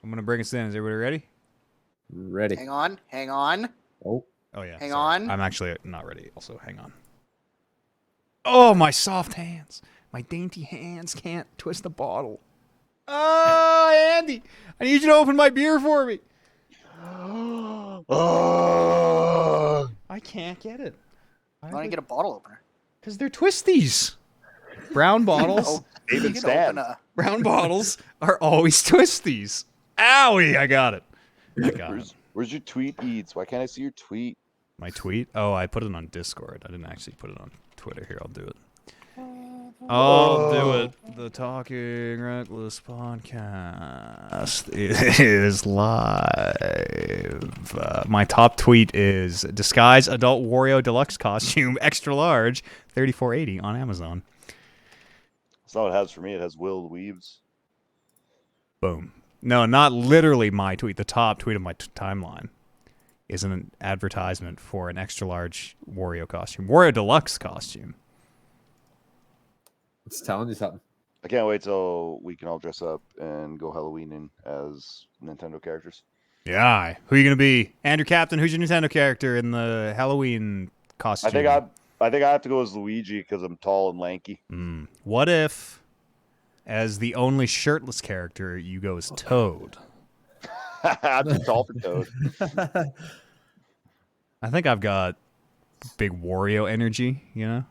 I'm gonna bring us in. Is everybody ready? Ready. Hang on. Oh yeah. Hang sorry. on. I'm actually not ready. Also, hang on. Oh, my soft hands. My dainty hands can't twist the bottle. Oh, Andy, I need you to open my beer for me. I can't get it. Why don't you get a bottle opener? Because they're twisties. Brown bottles. David Stan. Brown bottles are always twisties. Owie, I got it. Where's your tweet, Eats? Why can't I see your tweet? My tweet? Oh, I put it on Discord. I didn't actually put it on Twitter. Here, I'll do it. I'll do it. The Talking Reckless podcast is live. My top tweet is Disguise Adult Wario Deluxe Costume Extra Large $34.80 on Amazon. That's not what it has for me. It has Will Weaves. Boom. No, not literally my tweet. The top tweet of my timeline is an advertisement for an extra large Wario costume. Wario Deluxe costume. It's telling you something. I can't wait till we can all dress up and go Halloweening as Nintendo characters. Yeah. Who are you going to be? Andrew Captain, who's your Nintendo character in the Halloween costume? I think I have to go as Luigi because I'm tall and lanky. What if, as the only shirtless character, you go as Toad? I'm too tall for Toad. I think I've got big Wario energy, you know?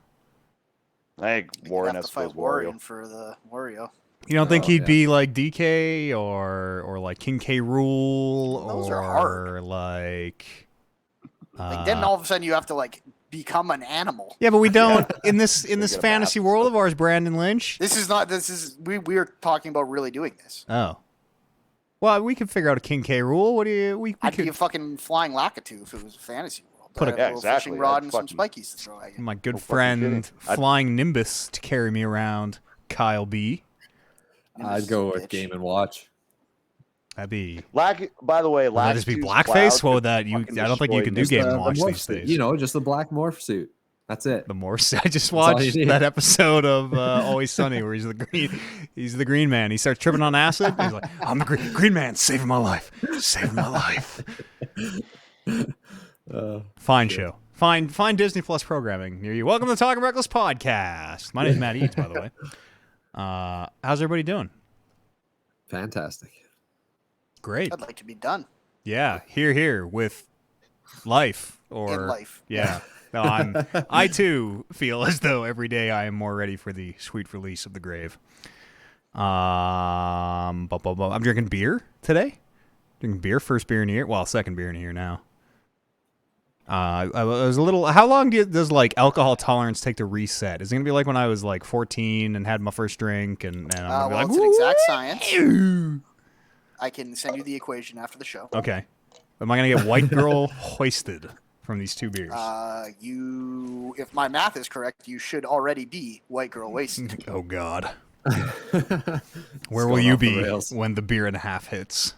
I think Warren has to fight Wario for the Wario. You don't think he'd be like DK or like King K. Rool Those or are hard. like then all of a sudden you have to like become an animal. Yeah, but we don't in this fantasy world of ours, Brandon Lynch. We are talking about really doing this. Oh. Well, we could figure out a King K. Rool. What do you I'd be a fucking flying Lakitu if it was a fantasy world. Put a little fishing rod and some spikies to throw at you. My good friend Flying Nimbus to carry me around, Kyle B. I'd go with Game and Watch. That'd be. By the way, that just be blackface. What would that? I don't think you can do Game and Watch these days. You know, just the black morph suit. That's it. The morph. I just watched that episode of Always Sunny where he's the green man. He starts tripping on acid. He's like, I'm the green man, saving my life, saving my life. Fine show. Fine Disney Plus programming near you. Welcome to the Talking Reckless podcast. My name's Matt Eads, by the way. How's everybody doing? Fantastic. Great. I'd like to be done. Yeah, here with life in life. Yeah. No, I too feel as though every day I am more ready for the sweet release of the grave. I'm drinking beer today. Drinking beer, first beer in a year. Well, second beer in a year now. I was a little. How long does like alcohol tolerance take to reset? Is it gonna be like when I was like 14 and had my first drink and I'm gonna be like, it's an exact science. I can send you the equation after the show. Okay. Am I gonna get white girl hoisted from these two beers? If my math is correct, you should already be white girl wasted. Oh God. Where will you be when the beer and a half hits?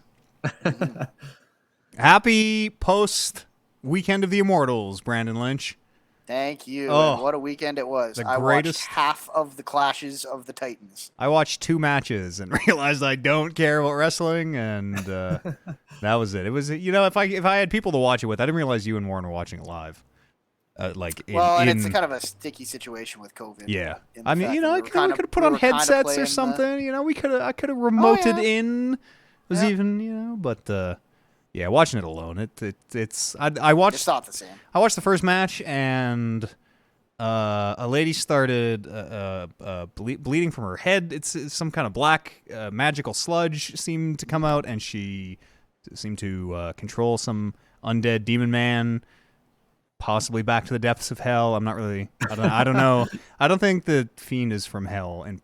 Happy post Weekend of the Immortals, Brandon Lynch. Thank you. Oh, and what a weekend it was. I watched half of the clashes of the Titans. I watched 2 matches and realized I don't care about wrestling, and that was it. It was, if I had people to watch it with, I didn't realize you and Warren were watching it live. It's a kind of a sticky situation with COVID. Yeah, I mean, we could have put on headsets or something. I could have remoted in. But. Yeah, watching it alone, I watched. It's not the same. I watched the first match, and a lady started bleeding from her head. It's some kind of black magical sludge seemed to come out, and she seemed to control some undead demon man, possibly back to the depths of hell. I'm not really. I don't know. I don't think the Fiend is from hell, and.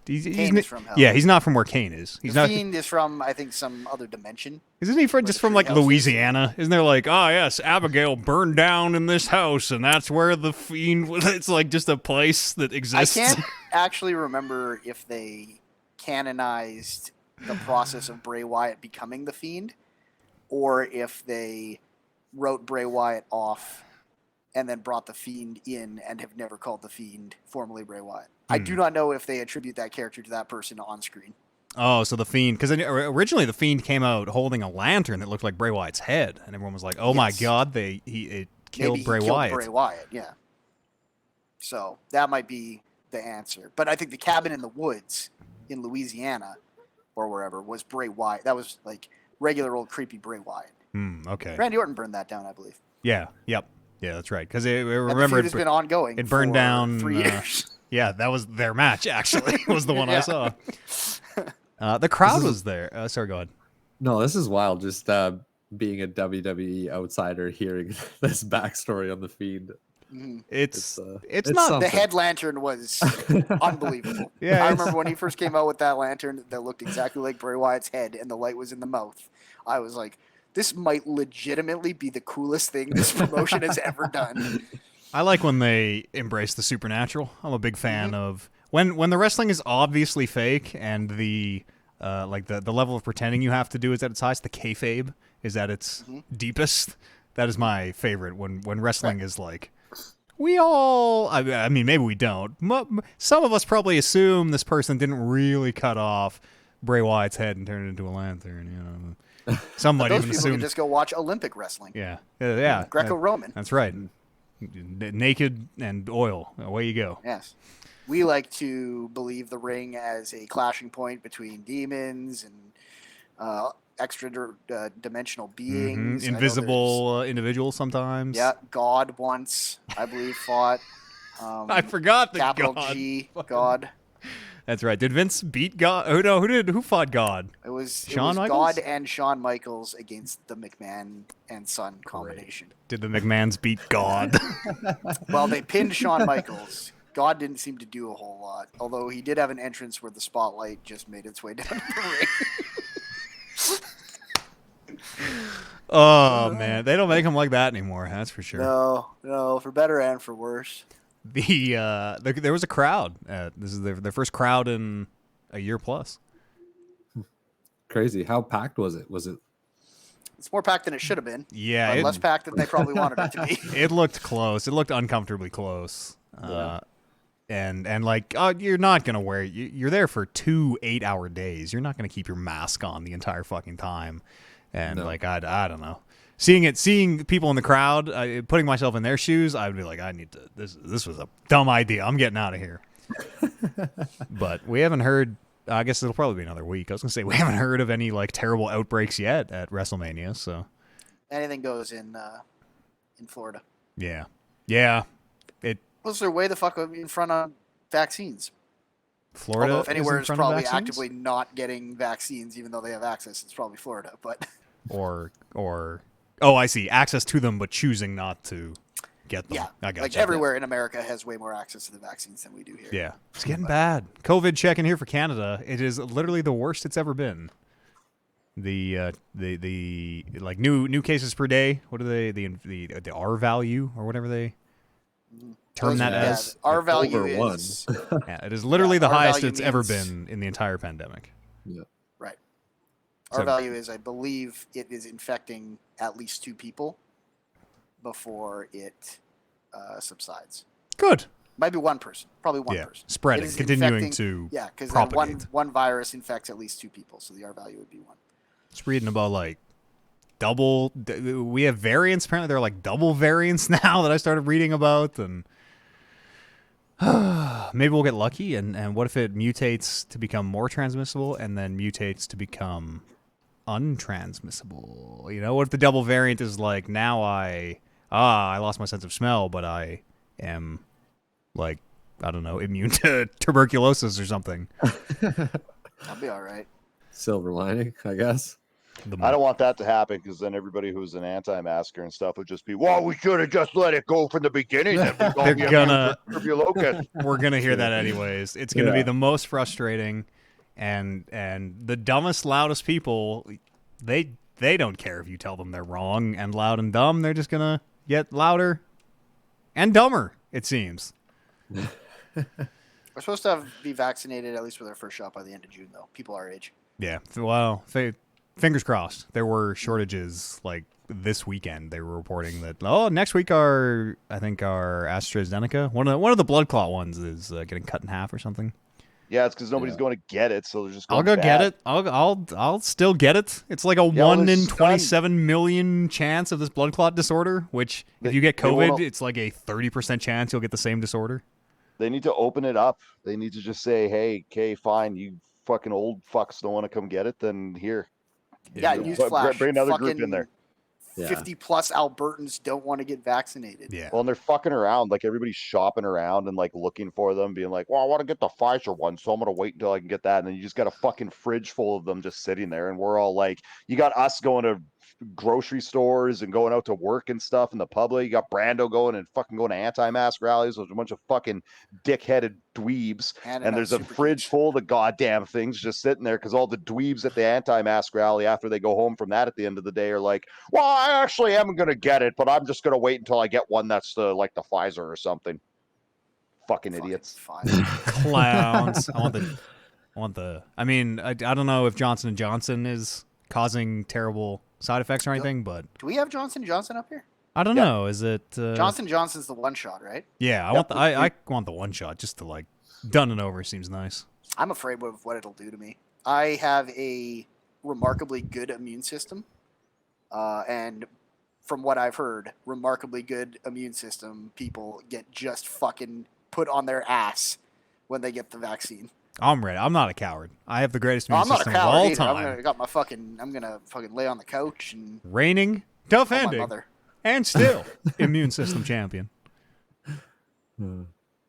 Kane is from hell. Yeah, he's not from where Kane is. The Fiend is from, I think, some other dimension. Isn't he just from like Louisiana? Isn't there like, yes, Abigail burned down in this house, and that's where the Fiend was? It's like just a place that exists. I can't actually remember if they canonized the process of Bray Wyatt becoming the Fiend, or if they wrote Bray Wyatt off and then brought the Fiend in and have never called the Fiend formerly Bray Wyatt. I do not know if they attribute that character to that person on screen. Oh, so the Fiend, because originally the Fiend came out holding a lantern that looked like Bray Wyatt's head, and everyone was like, "Oh my Yes. God, it killed Maybe Bray he killed Wyatt." Bray Wyatt, yeah. So that might be the answer. But I think the cabin in the woods in Louisiana or wherever was Bray Wyatt. That was like regular old creepy Bray Wyatt. Okay. Randy Orton burned that down, I believe. Yeah. Yep. Yeah, that's right. Because And the remember feud has been ongoing. it burned for down 3 years. Yeah, that was their match. Actually, was the one I Yeah. saw. The crowd was there. Sorry, go ahead. No, this is wild. Just being a WWE outsider, hearing this backstory on the Fiend. Mhm. It's it's not something. The head lantern was unbelievable. Yeah, I it's- remember when he first came out with that lantern that looked exactly like Bray Wyatt's head, and the light was in the mouth. I was like, this might legitimately be the coolest thing this promotion has ever done. I like when they embrace the supernatural. I'm a big fan of when the wrestling is obviously fake and the like the level of pretending you have to do is at its highest. The kayfabe is at its deepest. That is my favorite when wrestling is like. We all, I mean, maybe we don't. Some of us probably assume this person didn't really cut off Bray Wyatt's head and turn it into a lantern. You know, some might Those even people assume. can just go watch Olympic wrestling. Yeah. Greco-Roman. That's right. Naked and oil. Away you go. Yes. We like to believe the ring as a clashing point between demons and extra-dimensional beings. I know Invisible individuals sometimes. there's- Yeah, God once, I believe, fought. I forgot that Capital God. G, God. That's right. Did Vince beat God? Oh no, who fought God? It was Shawn Michaels? God and Shawn Michaels against the McMahon and Son combination. Did the McMahons beat God? Well, they pinned Shawn Michaels. God didn't seem to do a whole lot, although he did have an entrance where the spotlight just made its way down to the ring. Oh man, they don't make them like that anymore. That's for sure. No, for better and for worse. There was a crowd. This is their first crowd in a year plus. Crazy. How packed was it? Was it? It's more packed than it should have been. Yeah, But less packed than they probably wanted it to be. it looked close. It looked uncomfortably close. Yeah. And like, you're not gonna wear. You're there for 2 8-hour days. You're not gonna keep your mask on the entire fucking time. And No. like, I don't know. Seeing people in the crowd, putting myself in their shoes, I would be like, I need to. This was a dumb idea. I'm getting out of here. But we haven't heard. I guess it'll probably be another week. I was gonna say we haven't heard of any like terrible outbreaks yet at WrestleMania. So Anything goes in Florida. yeah. Plus, they're way the fuck in front of vaccines. Florida. Although if anywhere in is front of probably vaccines? actively not getting vaccines, even though they have access, it's probably Florida. But or oh, I see, access to them but choosing not to get them. yeah, I got like you. everywhere in America has way more access to the vaccines than we do here. Yeah, it's getting bad. COVID check in here for Canada. It is literally the worst it's ever been. The like new cases per day. What are they? The R value or whatever they term that Yeah, as. our value over one. is Yeah, it is literally Yeah, the R highest value it's ever means- been in the entire pandemic. right. So- Our value is, I believe, it is infecting at least 2 people before it subsides. Good. Might be one person, probably one Yeah, person. spreading, It is continuing infecting- to Yeah, because propagate. one virus infects at least 2 people, so the R value would be 1. Just reading about like we have variants. Apparently, there are like double variants now that I started reading about, and maybe we'll get lucky. And what if it mutates to become more transmissible, and then mutates to become untransmissible? You know, what if the double variant is like now I lost my sense of smell, but I am like I don't know, immune to tuberculosis or something. That'll be all right. Silver lining, I guess. I don't want that to happen because then everybody who's an anti-masker and stuff would just be, well, we should have just let it go from the beginning. Then They're gonna- tuberculosis. We're gonna hear that anyways. It's gonna be Yeah. the most frustrating, and the dumbest, loudest people. They don't care if you tell them they're wrong and loud and dumb. They're just gonna get louder and dumber. It seems. We're supposed to be vaccinated at least with our first shot by the end of June, though. People our age. Yeah. Well, fingers crossed. There were shortages like this weekend. They were reporting that next week I think our AstraZeneca one of the blood clot ones is getting cut in half or something. Yeah, it's because nobody's going to get it, so they're just I'll going go get bad. it. I'll still get it. It's like a Yeah, well, 1 they're in stunned. 27 million chance of this blood clot disorder, which if you get they won't COVID, al- it's like a 30% chance you'll get the same disorder. They need to open it up. They need to just say, hey, okay, fine, you fucking old fucks don't want to come get it, then here. Yeah, Yeah. newsflash. Bring another group in there. Yeah. 50 plus Albertans don't want to get vaccinated. Yeah. Well, and they're fucking around. Like, everybody's shopping around and, like, looking for them, being like, well, I want to get the Pfizer one, so I'm going to wait until I can get that. And then you just got a fucking fridge full of them just sitting there. And we're all like, you got us going to grocery stores and going out to work and stuff in the public. You got Brando going to anti-mask rallies with a bunch of fucking dick-headed dweebs. Handing And out there's a super fridge kids. full of the goddamn things just sitting there because all the dweebs at the anti-mask rally, after they go home from that at the end of the day, are like, well, I actually am going to get it, but I'm just going to wait until I get one that's like the Pfizer or something. Fucking idiots. Fine. Clowns. I mean, I don't know if Johnson & Johnson is causing terrible side effects or anything, but Do we have Johnson & Johnson up here? I don't know. Is it Johnson & Johnson's the one shot, right? Yeah, I want the one shot just to like done and over. Seems nice. I'm afraid of what it'll do to me. I have a remarkably good immune system. And from what I've heard, remarkably good immune system people get just fucking put on their ass when they get the vaccine. I'm ready. I'm not a coward. I have the greatest I'm immune not a system of coward all either. time. I'm gonna fucking lay on the couch and Reigning, call my defending, mother. and still immune system champion.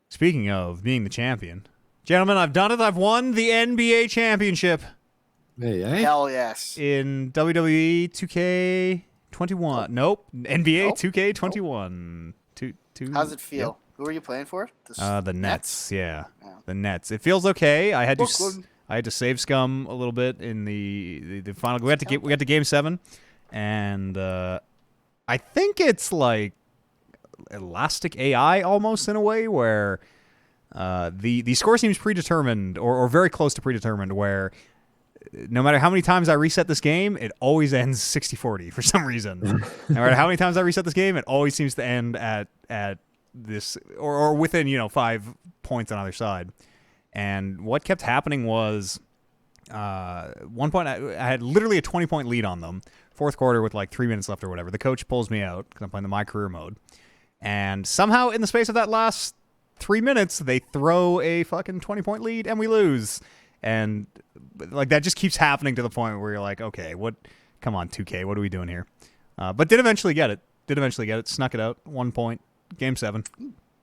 Speaking of being the champion, gentlemen, I've done it. I've won the NBA championship Hey, Hell yes. in WWE 2K21. Nope, NBA Nope. 2K21. How's it feel? Who are you playing for? The Nets. Yeah, Yeah. the Nets. It feels okay. I had to Brooklyn. I had to save scum a little bit in the final. We got to game 7, and I think it's like elastic AI almost in a way where the score seems predetermined or very close to predetermined, where no matter how many times I reset this game, it always ends 60-40 for some reason. No matter how many times I reset this game, it always seems to end at this or within 5 points on either side. And what kept happening was one point I had literally a 20-point lead on them, fourth quarter with like 3 minutes left or whatever. The coach pulls me out because I'm playing the My Career mode. And somehow in the space of that last 3 minutes, they throw a fucking 20-point lead and we lose. And like that just keeps happening to the point where you're like, okay, come on, 2K, what are we doing here? But did eventually get it. Snuck it out. 1 point. Game 7.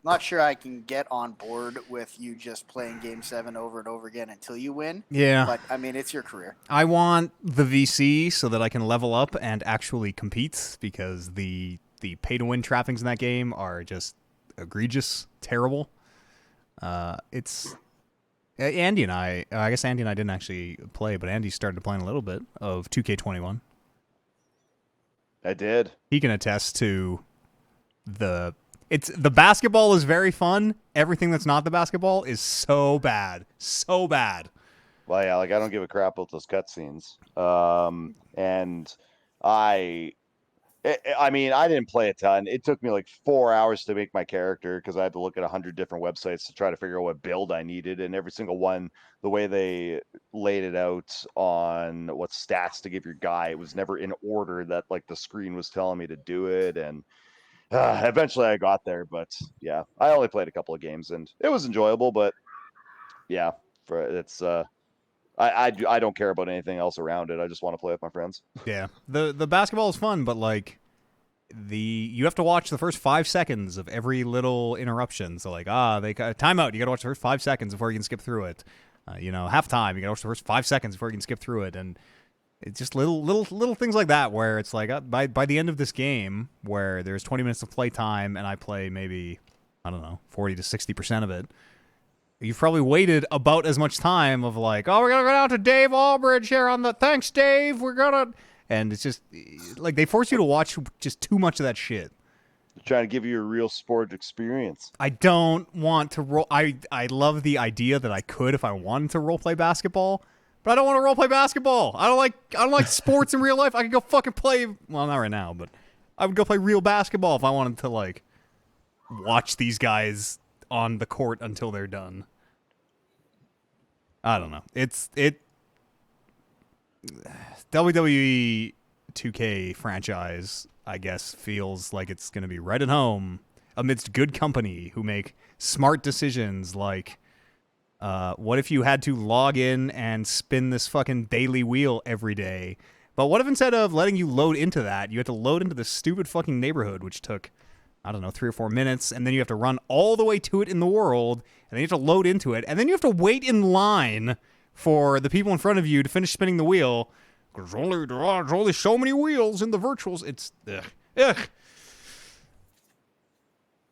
Not sure I can get on board with you just playing Game 7 over and over again until you win. Yeah. But, I mean, it's your career. I want the VC so that I can level up and actually compete, because the pay-to-win trappings in that game are just egregious, terrible. It's... Andy and I guess Andy and I didn't actually play, but Andy started playing a little bit of 2K21. I did. He can attest to the basketball is very fun. Everything that's not the basketball is so bad. So bad. Well, yeah, like I don't give a crap about those cutscenes. And I mean, I didn't play a ton. It took me like 4 hours to make my character because I had to look at 100 different websites to try to figure out what build I needed. And every single one, the way they laid it out on what stats to give your guy, it was never in order that like the screen was telling me to do it. And eventually I got there, but yeah, I only played a couple of games and it was enjoyable. But yeah, I don't care about anything else around it. I just want to play with my friends. Yeah. The basketball is fun, but like you have to watch the first 5 seconds of every little interruption. So like, they got timeout. You got to watch the first 5 seconds before you can skip through it. Halftime. You got to watch the first 5 seconds before you can skip through it. And it's just little things like that where it's like by the end of this game where there's 20 minutes of play time and I play maybe, I don't know, 40 to 60% of it. You've probably waited about as much time of like, we're going to go down to Dave Albridge here on the, thanks, Dave, we're going to, and it's just, like, they force you to watch just too much of that shit. They're trying to give you a real sport experience. I don't want to roll, I love the idea that I could if I wanted to roleplay basketball, but I don't want to roleplay basketball. I don't like sports in real life. I could go fucking play, well, not right now, but I would go play real basketball if I wanted to, like, watch these guys on the court until they're done. I don't know. WWE 2K franchise, I guess, feels like it's going to be right at home amidst good company who make smart decisions like, what if you had to log in and spin this fucking daily wheel every day? But what if instead of letting you load into that, you had to load into this stupid fucking neighborhood, which took, I don't know, 3 or 4 minutes, and then you have to run all the way to it in the world, and then you have to load into it, and then you have to wait in line for the people in front of you to finish spinning the wheel. There's only so many wheels in the virtuals. It's ugh.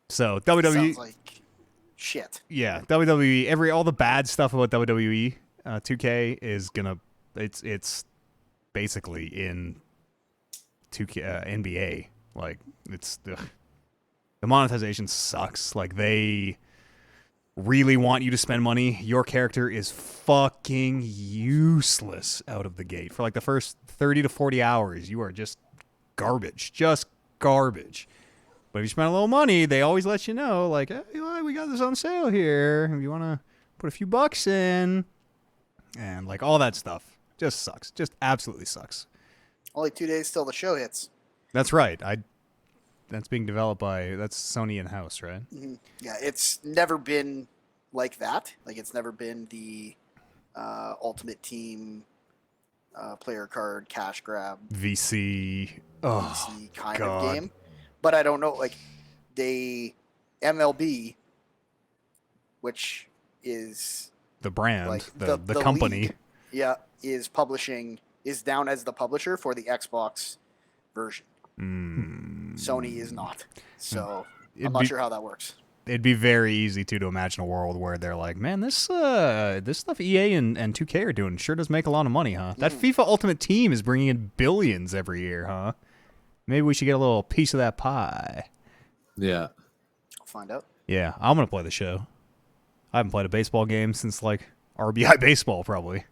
So WWE, Sounds like shit. yeah, WWE. All the bad stuff about WWE 2K is gonna. It's basically in 2K NBA. Like it's the monetization sucks. Like they really want you to spend money. Your character is fucking useless out of the gate. For like the first 30 to 40 hours, you are just garbage. But if you spend a little money, they always let you know, like, hey, we got this on sale here. If you want to put a few bucks in. And like all that stuff just sucks. Just absolutely sucks. Only 2 days till the show hits. That's right. That's being developed by, that's Sony in-house, right? Mm-hmm. Yeah, it's never been like that. Like, it's never been the Ultimate Team player card cash grab VC. PC kind God. of game. But I don't know, like, MLB, which is The brand, like the company. league, yeah, is down as the publisher for the Xbox version. Sony is not. So I'm not sure how that works. It'd be very easy to imagine a world where they're like, man, this stuff EA and 2K are doing sure does make a lot of money, huh? That FIFA Ultimate Team is bringing in billions every year, huh? Maybe we should get a little piece of that pie. Yeah. I'll find out. Yeah, I'm going to play the show. I haven't played a baseball game since, like, RBI baseball, probably.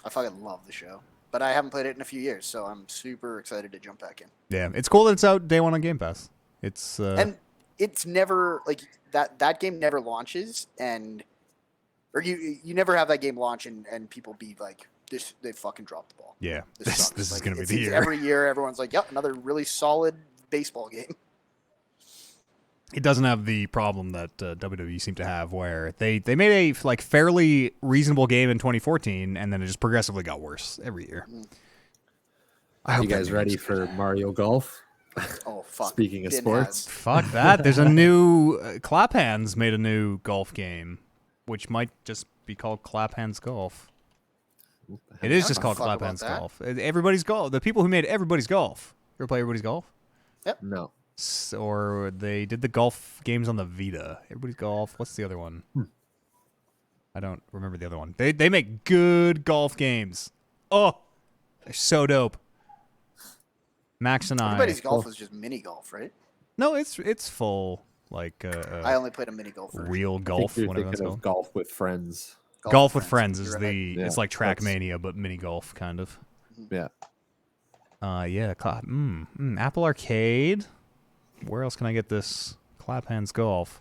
I fucking love the show. But I haven't played it in a few years, so I'm super excited to jump back in. Yeah, it's cool that it's out day one on Game Pass. It's and it's never, like, that game never launches, or you never have that game launch and people be like, they fucking dropped the ball. Yeah, This this is like, going to be it the seems year. Every year, everyone's like, yep, another really solid baseball game. It doesn't have the problem that WWE seemed to have, where they made a like fairly reasonable game in 2014, and then it just progressively got worse every year. I hope You guys ready for Mario Golf? Oh, fuck. Speaking of Din sports. has. Fuck that. There's a new Clap Hands made a new golf game, which might just be called Clap Hands Golf. It is just called fuck Clap about Hands that. Golf. Everybody's Golf. The people who made Everybody's Golf. You ever play Everybody's Golf? No. Or they did the golf games on the Vita. Everybody's Golf. What's the other one? I don't remember the other one. They make good golf games. Oh, they're so dope. Max and Everybody's I. golf was just mini golf, right? No, it's full like I only played a mini golf version. real I think golf. you're Whatever that's thinking of called. golf with friends. Golf with friends is You're the right. it's Yeah, like that's- Trackmania but mini golf kind of. Yeah. Yeah, Apple Arcade. Where else can I get this Clap Hands Golf?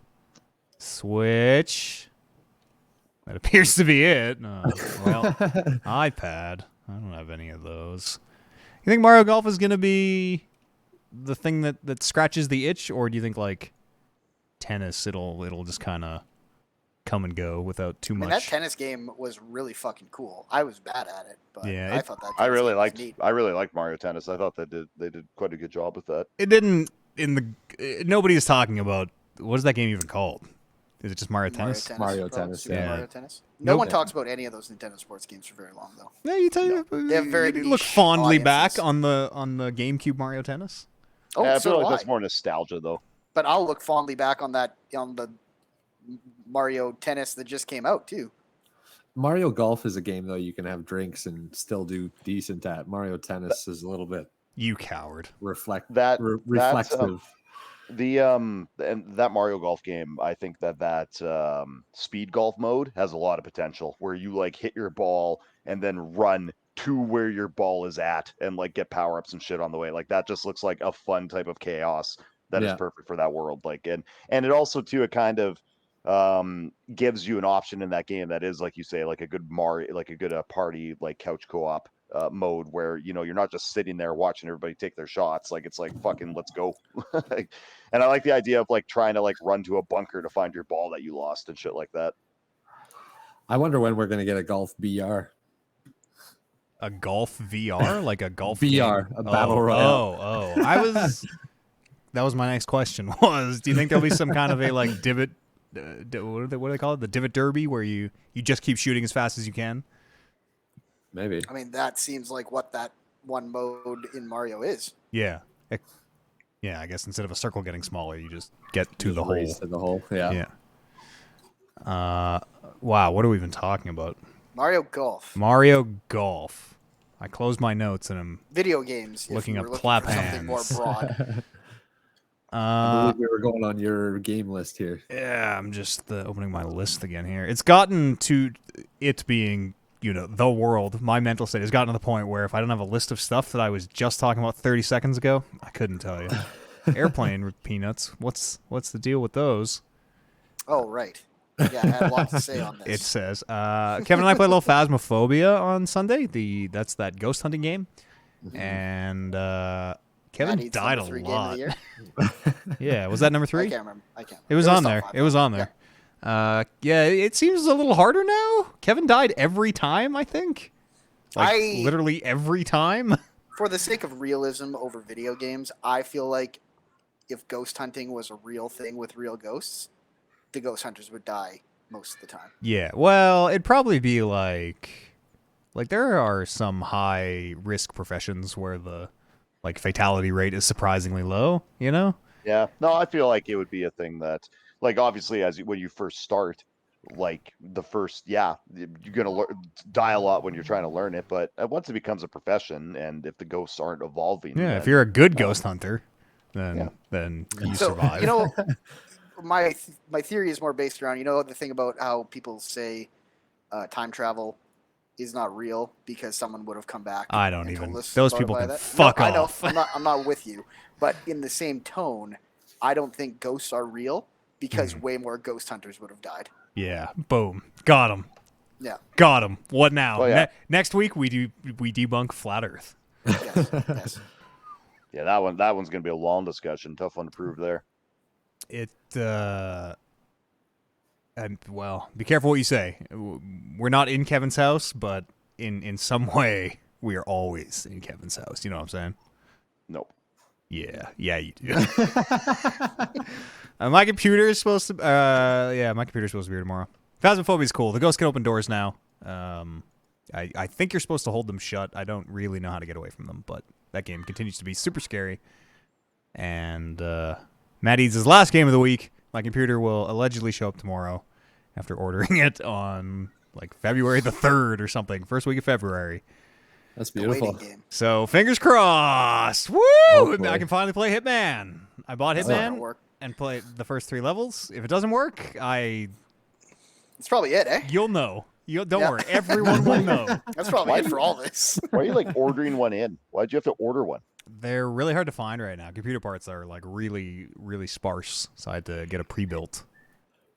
Switch. That appears to be it. Well, iPad. I don't have any of those. You think Mario Golf is going to be the thing that scratches the itch, or do you think like tennis it'll just kind of come and go without too I mean, much? that tennis game was really fucking cool. I was bad at it, but Yeah, I thought that. I really tennis game was liked neat. Mario Tennis. I thought they did quite a good job with that. It didn't nobody is talking about what is that game even called? Is it just Mario Tennis? Mario probably. Tennis, Super yeah. Mario Tennis. No Nope. one talks about any of those Nintendo sports games for very long, though. Yeah, you tell you. They have very you look niche fondly back audiences. on the GameCube Mario Tennis. Oh, Yeah, I so feel do like I. that's more nostalgia though. But I'll look fondly back on the Mario Tennis that just came out too. Mario Golf is a game though you can have drinks and still do decent at. Mario Tennis is a little bit You coward. reflexive. And that Mario Golf game, I think that speed golf mode has a lot of potential where you like hit your ball and then run to where your ball is at and like get power ups and shit on the way. Like that just looks like a fun type of chaos that is Yeah. perfect for that world. Like and it also too it kind of gives you an option in that game that is, like you say, like a good party like couch co-op mode where you're not just sitting there watching everybody take their shots. Like it's like fucking let's go. And I like the idea of like trying to like run to a bunker to find your ball that you lost and shit like that. I wonder when we're gonna get a golf BR. A golf VR, like a golf VR, game? a battle royale. That was my next question. Do you think there'll be some kind of a like divot? What do they call it? The divot derby, where you just keep shooting as fast as you can. Maybe. I mean, that seems like what that one mode in Mario is. Yeah. Yeah, I guess instead of a circle getting smaller, you just get to the hole. Race to the hole. Yeah. Yeah. Wow, what are we even talking about? Mario Golf. Mario Golf. I closed my notes and I'm Video games. looking if up you were clap looking for something more hands. broad. I believe we were going on your game list here. Yeah, I'm just opening my list again here. It's gotten to it being, the world. My mental state has gotten to the point where if I don't have a list of stuff that I was just talking about 30 seconds ago, I couldn't tell you. Airplane peanuts. What's the deal with those? Oh, right. Yeah, I had a lot to say on this. It says, Kevin and I played a little Phasmophobia on Sunday. That's that ghost hunting game. And Kevin Maddie's died a number 3 lot. game of the year. Yeah, was that number 3? I can't remember. It was on there. top 5. It was on there. Yeah, it seems a little harder now. Kevin died every time, I think. Literally every time. For the sake of realism over video games, I feel like if ghost hunting was a real thing with real ghosts, the ghost hunters would die most of the time. Yeah, well, it'd probably be like there are some high risk professions where the fatality rate is surprisingly low, Yeah. No, I feel like it would be a thing that, like, obviously, when you first start, like the first, you're gonna die a lot when you're trying to learn it. But once it becomes a profession, and if the ghosts aren't evolving, Yeah, then, if you're a good ghost hunter, then you survive. My theory is more based around, the thing about how people say time travel is not real because someone would have come back. I don't and even. told us Those about people it by can that. fuck No, off. I know. I'm not with you. But in the same tone, I don't think ghosts are real because way more ghost hunters would have died. Yeah, boom, got him. Yeah. Got him. What now? Well, yeah. Next week we debunk flat Earth. Yes. Yeah, that one's gonna be a long discussion. Tough one to prove there. And well, be careful what you say. We're not in Kevin's house, but in some way we are always in Kevin's house. You know what I'm saying? Nope. Yeah, you do. My computer is supposed to. My computer's supposed to be here tomorrow. Phasmophobia is cool. The ghosts can open doors now. I think you're supposed to hold them shut. I don't really know how to get away from them, but that game continues to be super scary. And Matt Eads' last game of the week. My computer will allegedly show up tomorrow after ordering it on February the 3rd or something. First week of February. That's The beautiful. waiting game. So fingers crossed. Woo! Hopefully. I can finally play Hitman. I bought It's not Hitman gonna work. and played the first 3 levels. If it doesn't work, It's probably it, eh? you'll know. Don't Yeah. worry. Everyone will know. That's probably it for all this. Why are you ordering one in? Why'd you have to order one? They're really hard to find right now. Computer parts are really, really sparse. So I had to get a pre-built.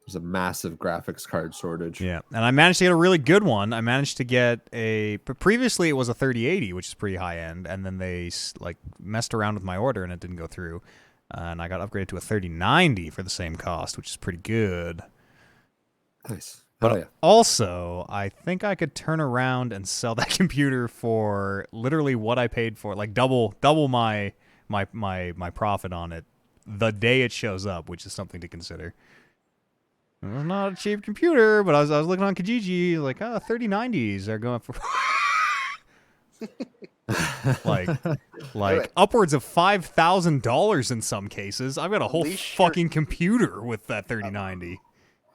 There's a massive graphics card shortage. Yeah, and I managed to get a really good one. I managed to get previously it was a 3080, which is pretty high end, and then they messed around with my order and it didn't go through. And I got upgraded to a 3090 for the same cost, which is pretty good. Nice. But Oh, yeah. also, I think I could turn around and sell that computer for literally what I paid for, double my profit on it the day it shows up, which is something to consider. It's not a cheap computer, but I was looking on Kijiji, 3090s are going for upwards of $5,000 in some cases. I've got a whole Unleash fucking computer with that 3090.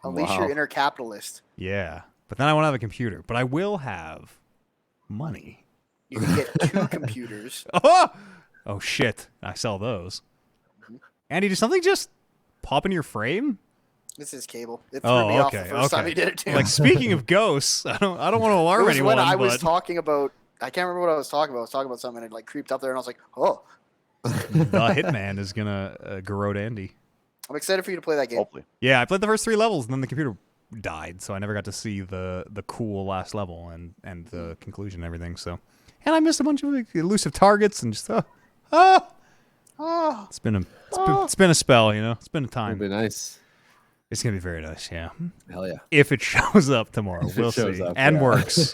Unleash Wow. your inner capitalist. Yeah, but then I won't have a computer, but I will have money. You can get 2 computers. Oh shit! I sell those. Andy, did something just pop in your frame? This is cable. It threw me off the first time he did it too. Speaking of ghosts, I don't want to It alarm was anyone. when I was but talking about. I can't remember what I was talking about. I was talking about something and it creeped up there, and I was like, "Oh, the Hitman is gonna garrote Andy. I'm excited for you to play that game. Hopefully. Yeah, I played the first 3 levels, and then the computer died, so I never got to see the cool last level and the conclusion and everything. So, and I missed a bunch of elusive targets and just Oh, it's been a spell, you know. It's been a It'll time. be nice. It's gonna be very nice, yeah. Hell yeah. If it shows up tomorrow, If it we'll shows see. up, And yeah. works.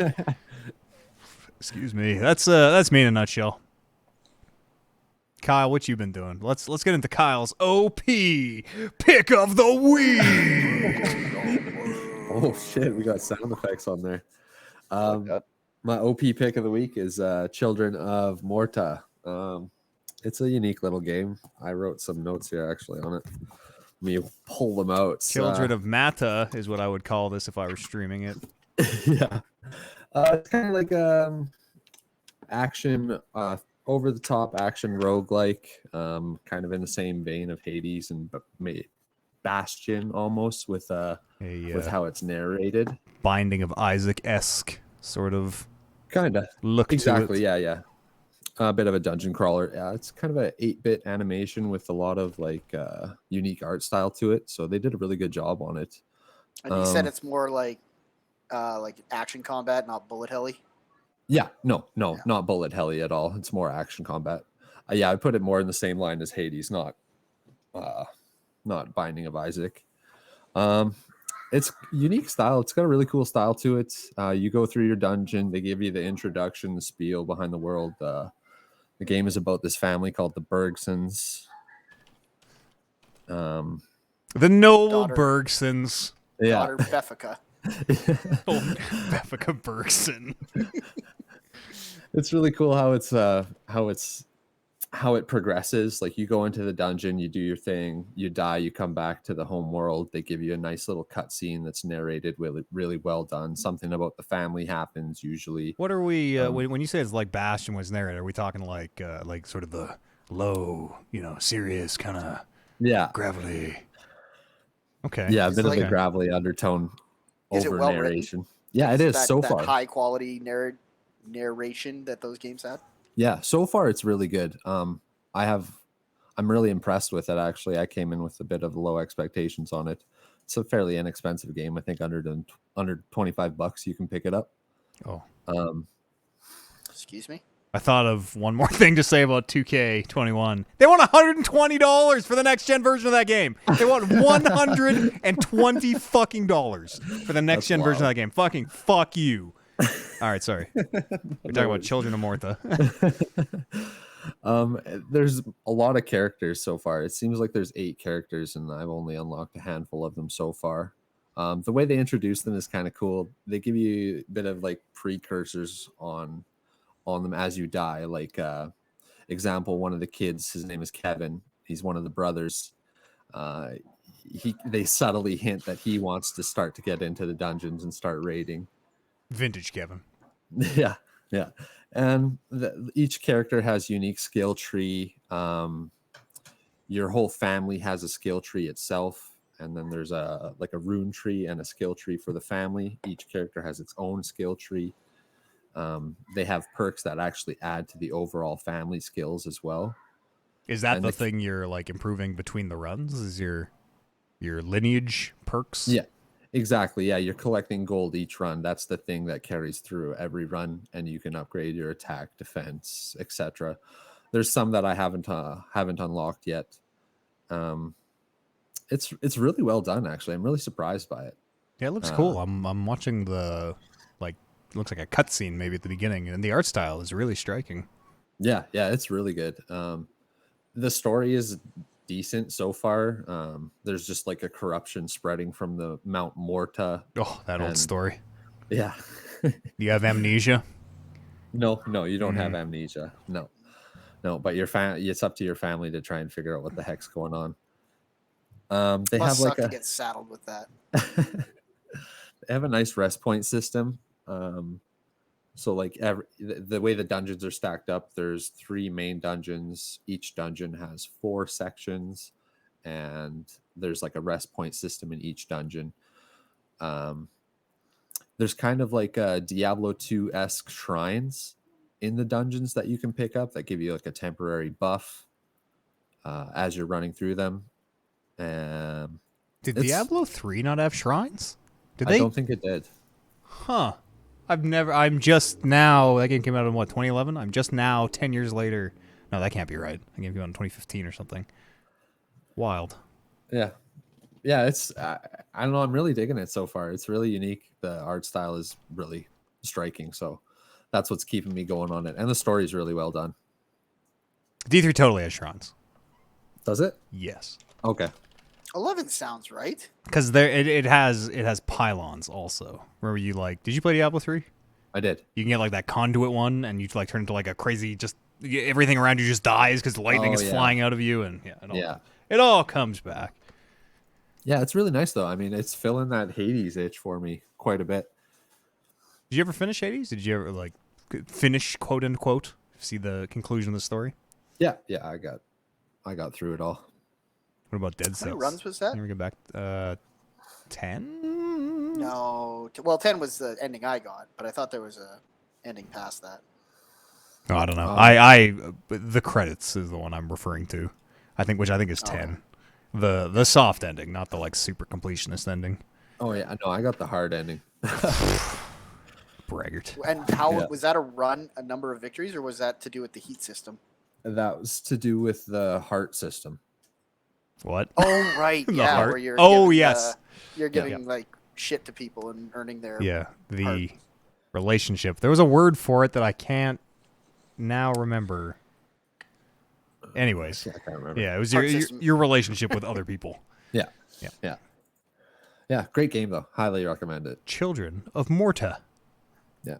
Excuse me. That's me in a nutshell. Kyle, what you been doing? Let's get into Kyle's OP pick of the week. Oh shit, we got sound effects on there. Like that. My OP pick of the week is Children of Morta. It's a unique little game. I wrote some notes here actually on it. Let me pull them out. Children of Mata is what I would call this if I were streaming it. Yeah. It's kind of like action, over the top action roguelike, kind of in the same vein of Hades and Bastion almost with how it's narrated. Binding of Isaac-esque sort of Kind of. look Exactly. to it. Yeah. A bit of a dungeon crawler. Yeah, it's kind of a 8-bit animation with a lot of like unique art style to it. So they did a really good job on it. and you said it's more like action combat, not bullet helly. Yeah, no, not bullet helly at all. It's more action combat. Yeah, I put it more in the same line as Hades, not Binding of Isaac. It's unique style. It's got a really cool style to it. You go through your dungeon. They give you the introduction, the spiel behind the world. The game is about this family called the Bergsons. The noble Daughter. Bergsons. Yeah, Daughter Beffica. Oh, Beffica Bergson. it's really cool how it progresses. Like you go into the dungeon, you do your thing, you die, you come back to the home world. They give you a nice little cutscene that's narrated really, really well done. Something about the family happens usually. What are we when you say it's like Bastion was narrated? Are we talking like sort of the low, serious kind of Yeah, gravelly? Okay. yeah, a bit of like- a gravelly undertone Is it over well written? narration. Yeah, it is so that far. high quality narration that those games had. Yeah, so far it's really good. I'm really impressed with it actually. I came in with a bit of low expectations on it. It's a fairly inexpensive game. I think under $25 you can pick it up. Oh, Excuse me. I thought of one more thing to say about 2K21. They want $120 for the next gen version of that game. They want $120 fucking dollars for the next gen version of that game. Fucking fuck you. All right, sorry. We're talking about Children of Morta. There's a lot of characters so far. It seems like there's 8 characters, and I've only unlocked a handful of them so far. The way they introduce them is kind of cool. They give you a bit of like precursors on them as you die. Like example, one of the kids, his name is Kevin. He's one of the brothers. They subtly hint that he wants to start to get into the dungeons and start raiding. Vintage Kevin. Yeah. And each character has unique skill tree. Your whole family has a skill tree itself, and then there's a rune tree and a skill tree for the family. Each character has its own skill tree. They have perks that actually add to the overall family skills as well. Is that And the thing you're like improving between the runs? Is your lineage perks? Yeah, exactly. Yeah, you're collecting gold each run. That's the thing that carries through every run, and you can upgrade your attack, defense, etc. There's some that I haven't unlocked yet. It's really well done, actually. I'm really surprised by it. Yeah, it looks cool. I'm watching the it looks like a cutscene maybe at the beginning, and the art style is really striking. Yeah, it's really good. The story is decent so far. There's just like a corruption spreading from the Mount Morta. Oh, that old And- story. Yeah. You have amnesia? No, you don't have amnesia. No, but it's up to your family to try and figure out what the heck's going on. They Must have suck like to get saddled with that. they have a nice rest point system. So like the way the dungeons are stacked up, there's 3 main dungeons. Each dungeon has 4 sections, and there's like a rest point system in each dungeon. There's kind of like a Diablo 2-esque shrines in the dungeons that you can pick up that give you like a temporary buff as you're running through them. Did It's- Diablo 3 not have shrines? Did I they? don't think it did. Huh. I'm just now, that game came out in what, 2011? I'm just now, 10 years later. No, that can't be right. That game came out in 2015 or something. Wild. Yeah. Yeah, it's I don't know, I'm really digging it so far. It's really unique. The art style is really striking, so that's what's keeping me going on it. And the story is really well done. D3 totally has shrines. Does it? Yes. Okay. 11 sounds right. Because it has pylons also. Remember did you play Diablo 3? I did. You can get like that conduit one, and you like turn into like a crazy, everything around you just dies because the lightning is flying out of you, and it all comes back. Yeah, it's really nice though. I mean, it's filling that Hades itch for me quite a bit. Did you ever finish Hades? Did you ever finish, quote unquote, see the conclusion of the story? Yeah, I got through it all. What about Dead How Cells? many runs was that? You ever get back 10? No. Well, 10 was the ending I got, but I thought there was a ending past that. Oh, I don't know. The credits is the one I'm referring to. Which I think is 10. The soft ending, not the super completionist ending. Oh yeah, no, I got the hard ending. Braggart. And how was that a number of victories, or was that to do with the heat system? That was to do with the heart system. What? Oh right, The yeah. heart? Where you're Oh, giving, yes. You're giving shit to people and earning their The heart. relationship. There was a word for it that I can't now remember. Anyways, I can't remember. yeah, it was Heart your system. your relationship with other people. Yeah, great game though. Highly recommend it. Children of Morta. Yeah.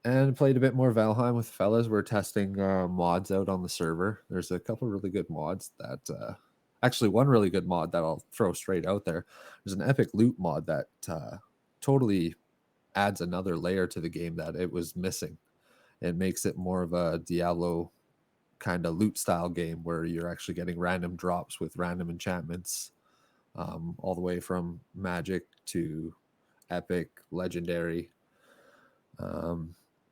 And played a bit more Valheim with fellas. We're testing mods out on the server. There's a couple really good mods that actually one really good mod that I'll throw straight out there. There's an epic loot mod that totally adds another layer to the game that it was missing. It makes it more of a Diablo kind of loot style game where you're actually getting random drops with random enchantments, all the way from magic to epic, legendary.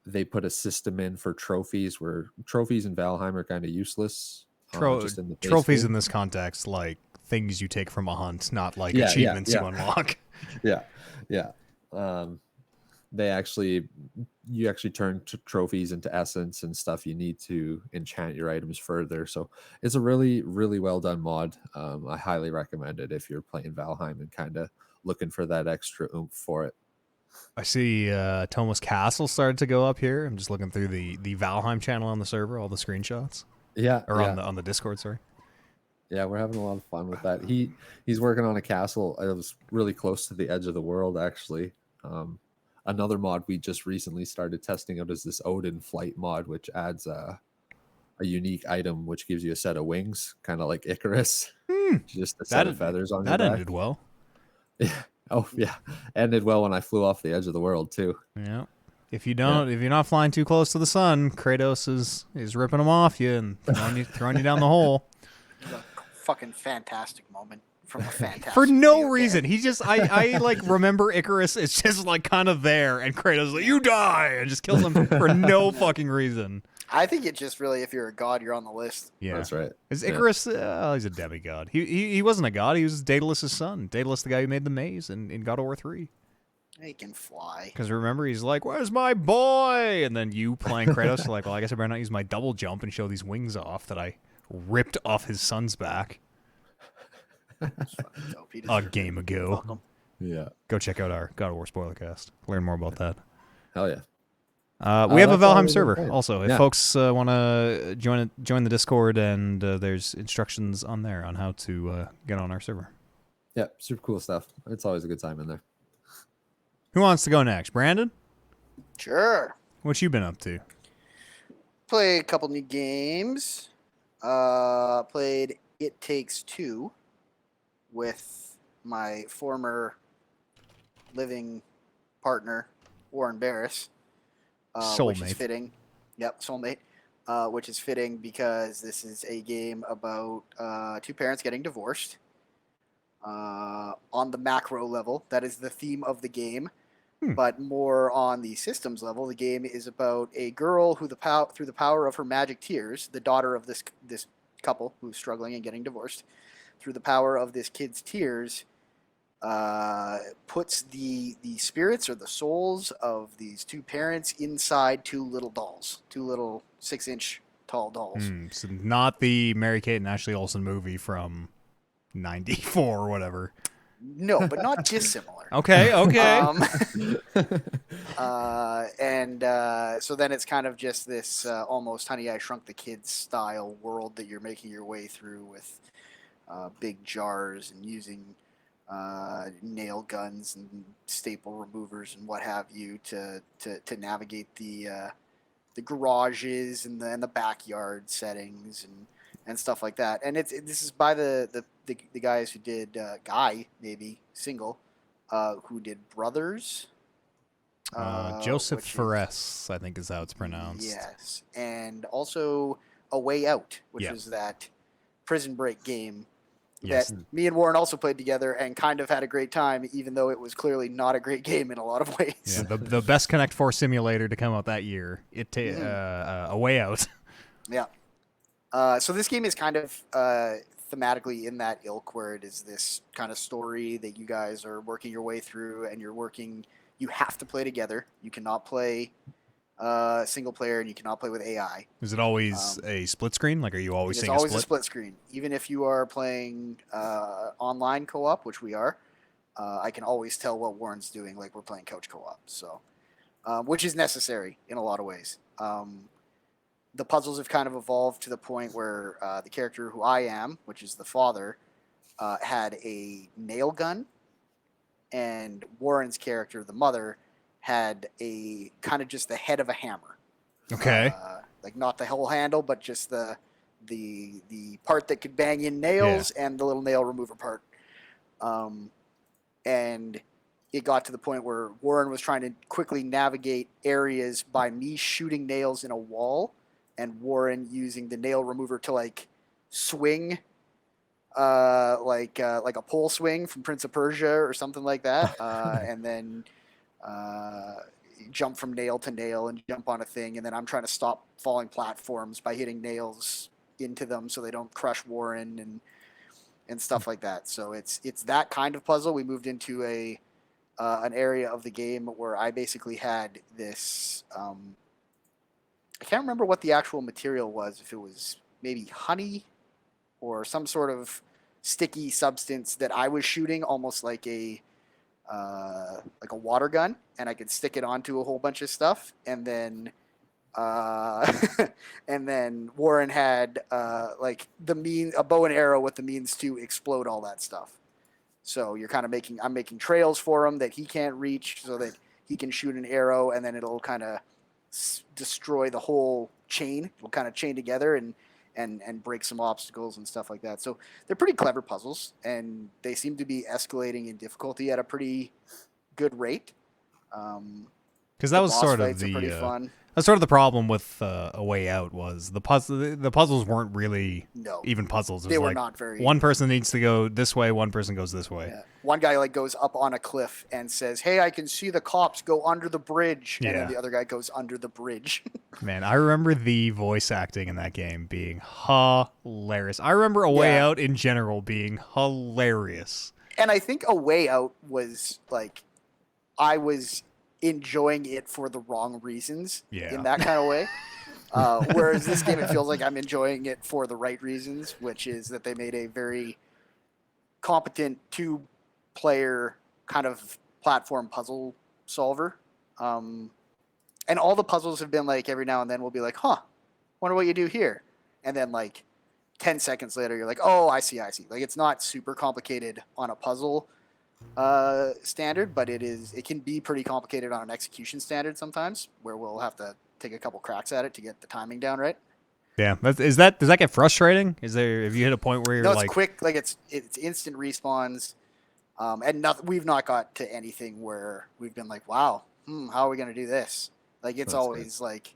They put a system in for trophies where trophies in Valheim are kind of useless. Just in the base Trophies game. in this context, like things you take from a hunt, not like Yeah, achievements yeah. you unlock. Yeah. You actually turn trophies into essence and stuff you need to enchant your items further. So it's a really, really well done mod. I highly recommend it if you're playing Valheim and kind of looking for that extra oomph for it. I see Thomas Castle started to go up here. I'm just looking through the Valheim channel on the server, all the screenshots. Yeah, Or on the Discord, sorry. Yeah, we're having a lot of fun with that. He's working on a castle. It was really close to the edge of the world, actually. Another mod we just recently started testing out is this Odin Flight Mod, which adds a unique item which gives you a set of wings, kind of like Icarus. Just a set of feathers on your back. That ended well. Yeah. Oh yeah, ended well when I flew off the edge of the world too. Yeah. If you're not flying too close to the sun, Kratos is ripping them off you and throwing you down the hole. A fucking fantastic moment from a fantastic For no video reason. game. He just I remember Icarus. It's just kind of there, and Kratos is like, you die, and just kills him for no fucking reason. I think it just really, if you're a god, you're on the list. Yeah, That's right. Is Icarus? He's a demigod. He wasn't a god. He was Daedalus' son. Daedalus, the guy who made the maze in God of War 3. He can fly. Because remember, he's like, "Where's my boy?" And then you playing Kratos are like, "Well, I guess I better not use my double jump and show these wings off that I ripped off his son's back That's fucking dope. He a deserved game it. ago." Welcome. Yeah. Go check out our God of War spoiler cast. Learn more about that. Hell yeah. We have a that's all Valheim we've been server playing. also. If Yeah. folks want to join the Discord, and there's instructions on there on how to get on our server. Yeah, super cool stuff. It's always a good time in there. Who wants to go next? Brandon? Sure. What you been up to? Play a couple new games. Played It Takes Two with my former living partner, Warren Barris. Which Soulmate. is fitting. Yep, soulmate. Which is fitting because this is a game about two parents getting divorced. On the macro level, that is the theme of the game. But more on the systems level, the game is about a girl who through the power of her magic tears, the daughter of this couple who's struggling and getting divorced, through the power of this kid's tears, puts the spirits or the souls of these two parents inside two little dolls, two little 6-inch tall dolls. So not the Mary Kate and Ashley Olsen movie from '94 or whatever. No, but not dissimilar. Okay. So then it's kind of just this almost Honey, I Shrunk the Kids style world that you're making your way through with big jars and using nail guns and staple removers and what have you to navigate the garages and the backyard settings and stuff like that. And this is by the guys who did who did Brothers. Joseph Fares, I think is how it's pronounced. Yes, and also A Way Out, which Yeah. is that prison break game Yes. that me and Warren also played together and kind of had a great time, even though it was clearly not a great game in a lot of ways. Yeah, the best Connect 4 simulator to come out that year. A Way Out. Yeah. So this game is kind of thematically in that ilk where it is this kind of story that you guys are working your way through, and you have to play together. You cannot play single player, and you cannot play with AI. Is it always a split screen? Like, are you always It's seeing always a a split? split screen. Even if you are playing online co-op, which we are, I can always tell what Warren's doing, like we're playing couch co-op. So, which is necessary in a lot of ways. The puzzles have kind of evolved to the point where the character who I am, which is the father, had a nail gun, and Warren's character, the mother, had a kind of just the head of a hammer. Okay. Like not the whole handle, but just the part that could bang in nails and the little nail remover part. And it got to the point where Warren was trying to quickly navigate areas by me shooting nails in a wall, and Warren using the nail remover to like swing, like a pole swing from Prince of Persia or something like that, and then jump from nail to nail and jump on a thing, and then I'm trying to stop falling platforms by hitting nails into them so they don't crush Warren and stuff like that. So it's that kind of puzzle. We moved into an area of the game where I basically had this. I can't remember what the actual material was. If it was maybe honey or some sort of sticky substance that I was shooting, almost like a water gun, and I could stick it onto a whole bunch of stuff, and then and then Warren had like a bow and arrow with the means to explode all that stuff. So you're kind of I'm making trails for him that he can't reach, so that he can shoot an arrow, and then it'll kind of destroy the whole chain. It'll kind of chain together and break some obstacles and stuff like that. So they're pretty clever puzzles, and they seem to be escalating in difficulty at a pretty good rate. Because that was sort of pretty fun. that's sort of the problem with A Way Out was the puzzles weren't really even puzzles. It was They were like not very. one person needs to go this way, one person goes this way. Yeah. One guy like goes up on a cliff and says, "Hey, I can see the cops go under the bridge," and then the other guy goes under the bridge. Man, I remember the voice acting in that game being hilarious. I remember A Way Out in general being hilarious. And I think A Way Out was like, I was enjoying it for the wrong reasons in that kind of way. Whereas this game, it feels like I'm enjoying it for the right reasons, which is that they made a very competent two-player kind of platform puzzle solver. And all the puzzles have been like, every now and then we'll be like, wonder what you do here. And then like 10 seconds later, you're like, oh, I see. Like, it's not super complicated on a puzzle standard, but it can be pretty complicated on an execution standard sometimes, where we'll have to take a couple cracks at it to get the timing down right. Yeah, does that get frustrating? Have you hit a point where you're no, it's like quick, like it's instant respawns, and we've not got to anything where we've been like, wow, how are we gonna do this? Like, it's always like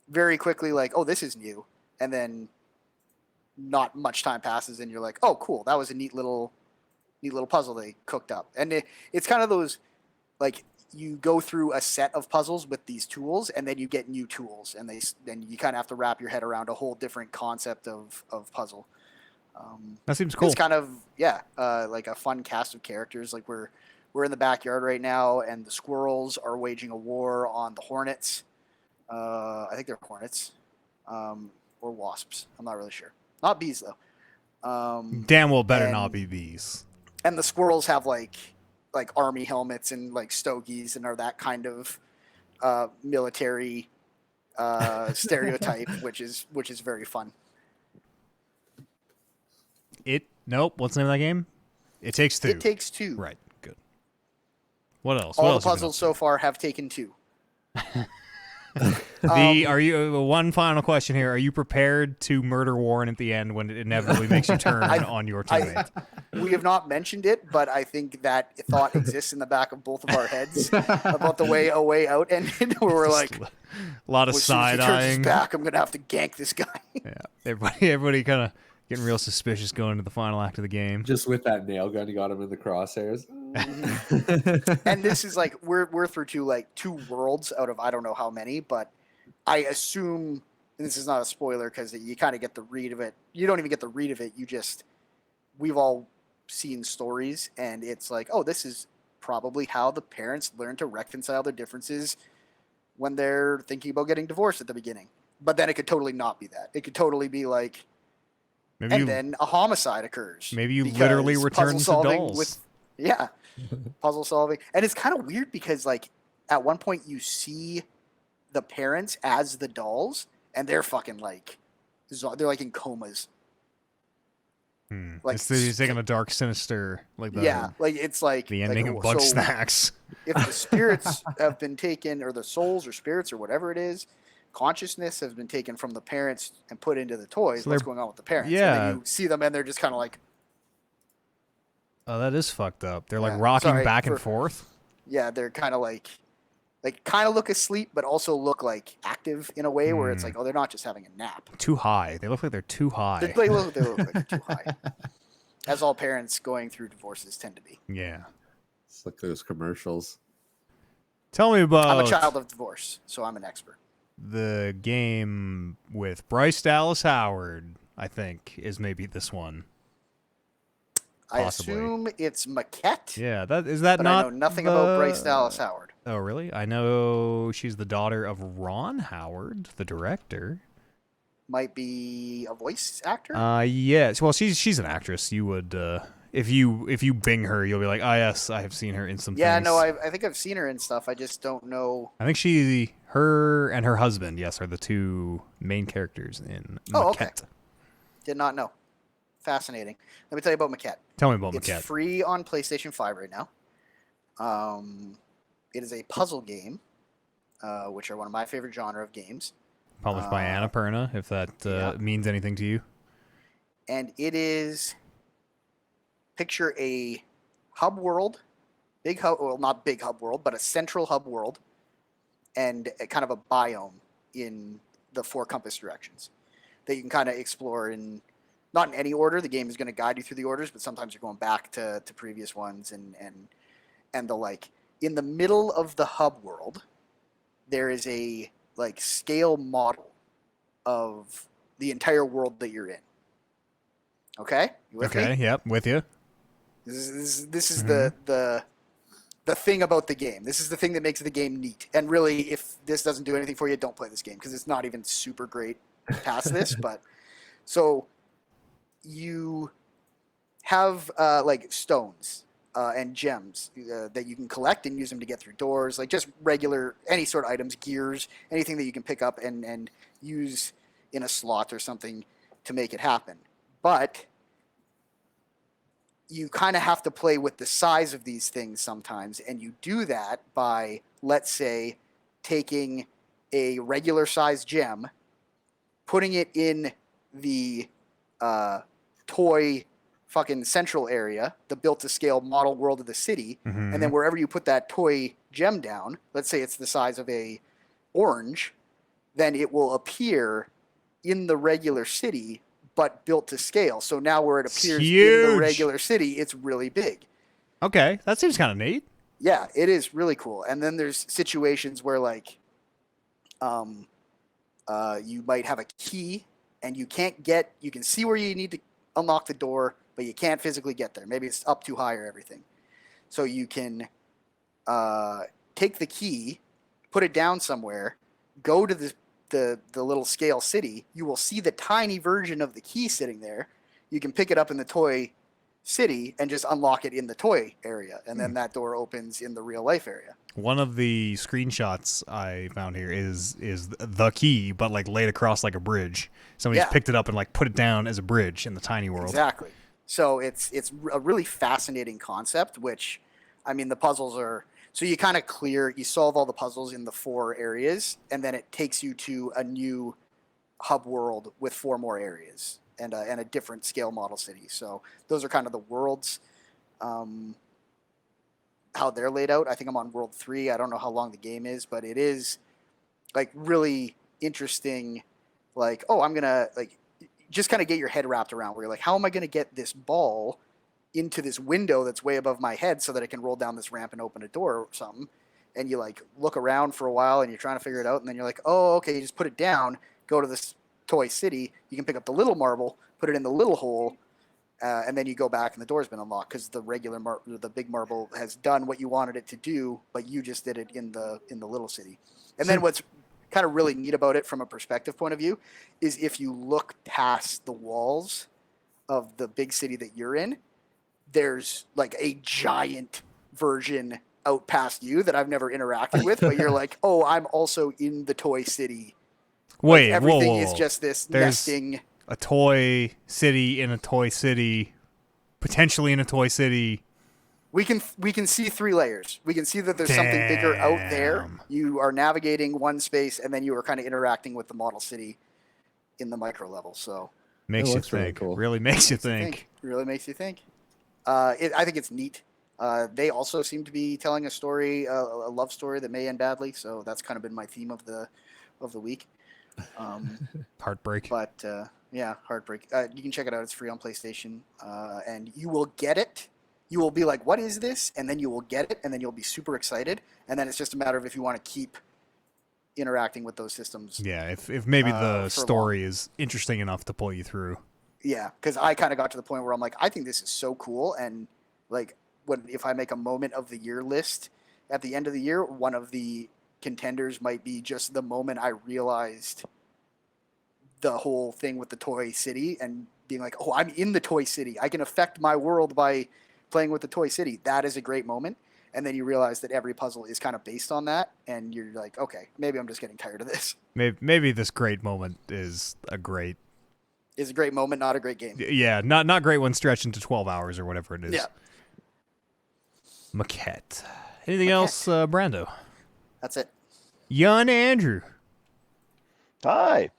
very quickly like, oh, this is new, and then not much time passes and you're like, oh, cool, that was a neat little puzzle they cooked up. And it's kind of those, like, you go through a set of puzzles with these tools, and then you get new tools, and then you kind of have to wrap your head around a whole different concept of puzzle. That seems cool. It's kind of like a fun cast of characters. Like we're in the backyard right now, and the squirrels are waging a war on the hornets. I think they're hornets, or wasps. I'm not really sure. Not bees though. Damn well better not be bees. And the squirrels have like army helmets and like stogies and are that kind of military stereotype, which is very fun. Nope. What's the name of that game? It Takes Two. It Takes Two. Right. Good. What else? All what the else puzzles so far have taken 2. Are you one final question here? Are you prepared to murder Warren at the end when it inevitably makes you turn on your teammate? We have not mentioned it, but I think that thought exists in the back of both of our heads about the way A Way Out ended, where we're like, a lot of side as soon as he turns eyeing. his back, I'm gonna have to gank this guy. Yeah, everybody kind of getting real suspicious going into the final act of the game. Just with that nail gun, you got him in the crosshairs. And this is like we're through two worlds out of I don't know how many, but I assume, and this is not a spoiler because you kind of get the read of it. You don't even get the read of it. We've all seen stories, and it's like, oh, this is probably how the parents learn to reconcile their differences when they're thinking about getting divorced at the beginning. But then it could totally not be that. It could totally be like, then a homicide occurs. Maybe you literally return to dolls. Puzzle solving. And it's kind of weird because like at one point you see the parents as the dolls, and they're fucking like, they're like in comas. Like he's taking a dark, sinister, like it's like the ending of Bug Snacks. If the spirits have been taken, or the souls or spirits or whatever it is, consciousness has been taken from the parents and put into the toys. So what's going on with the parents? Yeah, and then you see them and they're just kind of like, oh, that is fucked up. They're like rocking back and forth. Yeah, they're kind of like kind of look asleep, but also look like active in a way where it's like, oh, they're not just having a nap. Too high. They look like they're too high. They look like they're too high. As all parents going through divorces tend to be. Yeah. It's like those commercials. Tell me about... I'm a child of divorce, so I'm an expert. The game with Bryce Dallas Howard, I think, is maybe this one. Possibly. I assume it's Maquette. Yeah, but not... I know nothing about Bryce Dallas Howard. Oh, really? I know she's the daughter of Ron Howard, the director. Might be a voice actor? Yes. Well, she's an actress. You would, if you Bing her, you'll be like, oh, yes, I have seen her in some things. Yeah, no, I think I've seen her in stuff. I just don't know. I think her and her husband, yes, are the two main characters in Maquette. Oh, okay. Did not know. Fascinating. Let me tell you about Maquette. Tell me about Maquette. It's free on PlayStation 5 right now. It is a puzzle game, which are one of my favorite genre of games. Published by Annapurna, if that means anything to you. And it is, picture a hub world, not big hub world, but a central hub world, and a kind of a biome in the 4 compass directions that you can kind of explore not in any order. The game is going to guide you through the orders, but sometimes you're going back to previous ones and the like. In the middle of the hub world, there is a scale model of the entire world that you're in. Okay? You with me? Yep, with you. This is the thing about the game. This is the thing that makes the game neat. And really, if this doesn't do anything for you, don't play this game because it's not even super great past this. But so you have stones and gems that you can collect and use them to get through doors, like just regular, any sort of items, gears, anything that you can pick up and use in a slot or something to make it happen. But you kind of have to play with the size of these things sometimes, and you do that by, let's say, taking a regular size gem, putting it in the toy fucking central area, the built-to-scale model world of the city, and then wherever you put that toy gem down, let's say it's the size of a orange, then it will appear in the regular city, but built to scale. So now where it appears in the regular city, it's really big. Okay, that seems kind of neat. Yeah, it is really cool. And then there's situations where you might have a key and you can see where you need to unlock the door, but you can't physically get there. Maybe it's up too high or everything. So you can take the key, put it down somewhere, go to the little scale city. You will see the tiny version of the key sitting there. You can pick it up in the toy city and just unlock it in the toy area, and then that door opens in the real life area. One of the screenshots I found here is the key, but like laid across like a bridge. Somebody's picked it up and like put it down as a bridge in the tiny world. Exactly. So it's a really fascinating concept, which, I mean, the puzzles are, so you kind of you solve all the puzzles in the 4 areas, and then it takes you to a new hub world with 4 more areas and a different scale model city. So those are kind of the worlds, how they're laid out. I think I'm on world 3. I don't know how long the game is, but it is like really interesting. Like, oh, I'm going to like just kind of get your head wrapped around where you're like, how am I going to get this ball into this window that's way above my head so that I can roll down this ramp and open a door or something? And you like look around for a while and you're trying to figure it out. And then you're like, oh, okay, you just put it down, go to this toy city. You can pick up the little marble, put it in the little hole, and then you go back and the door's been unlocked because the the big marble has done what you wanted it to do, but you just did it in the little city. And then what's kind of really neat about it from a perspective point of view is if you look past the walls of the big city that you're in, there's like a giant version out past you that I've never interacted with, but you're like, oh, I'm also in the toy city. Wait, like everything whoa. is just this There's nesting. A toy city in a toy city, potentially in a toy city. We can see 3 layers. We can see that there's something bigger out there. You are navigating one space, and then you are kind of interacting with the model city in the micro level. So makes you looks really think. cool. Really makes you think. Really makes you think. I think it's neat. They also seem to be telling a story, a love story that may end badly. So that's kind of been my theme of the week. Heartbreak. But yeah, heartbreak. You can check it out. It's free on PlayStation, and you will get it. You will be like, "What is this?" And then you will get it, and then you'll be super excited. And then it's just a matter of if you want to keep interacting with those systems. Yeah, if maybe the story long. is interesting enough to pull you through. Yeah, because I kind of got to the point where I'm like, I think this is so cool, and like, if I make a moment of the year list at the end of the year, one of the contenders might be just the moment I realized the whole thing with the toy city and being like, oh, I'm in the toy city. I can affect my world by playing with the toy city. That is a great moment. And then you realize that every puzzle is kind of based on that. And you're like, okay, maybe I'm just getting tired of this. Maybe this great moment is a great moment, not a great game. Yeah, not great when stretched into 12 hours or whatever it is. Yeah. Maquette. Anything else, Brando? That's it. Young Andrew. Hi.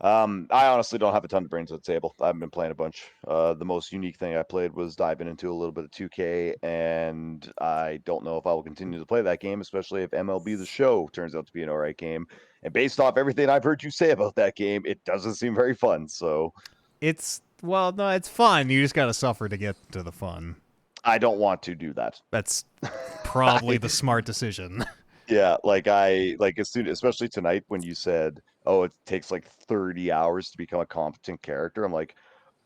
I honestly don't have a ton of brains at the table. I haven't been playing a bunch. The most unique thing I played was diving into a little bit of 2K, and I don't know if I will continue to play that game, especially if MLB The Show turns out to be an alright game. And based off everything I've heard you say about that game, it doesn't seem very fun. So it's fun. You just got to suffer to get to the fun. I don't want to do that. That's probably the smart decision. Yeah, especially tonight when you said, "Oh, it takes like 30 hours to become a competent character." I'm like,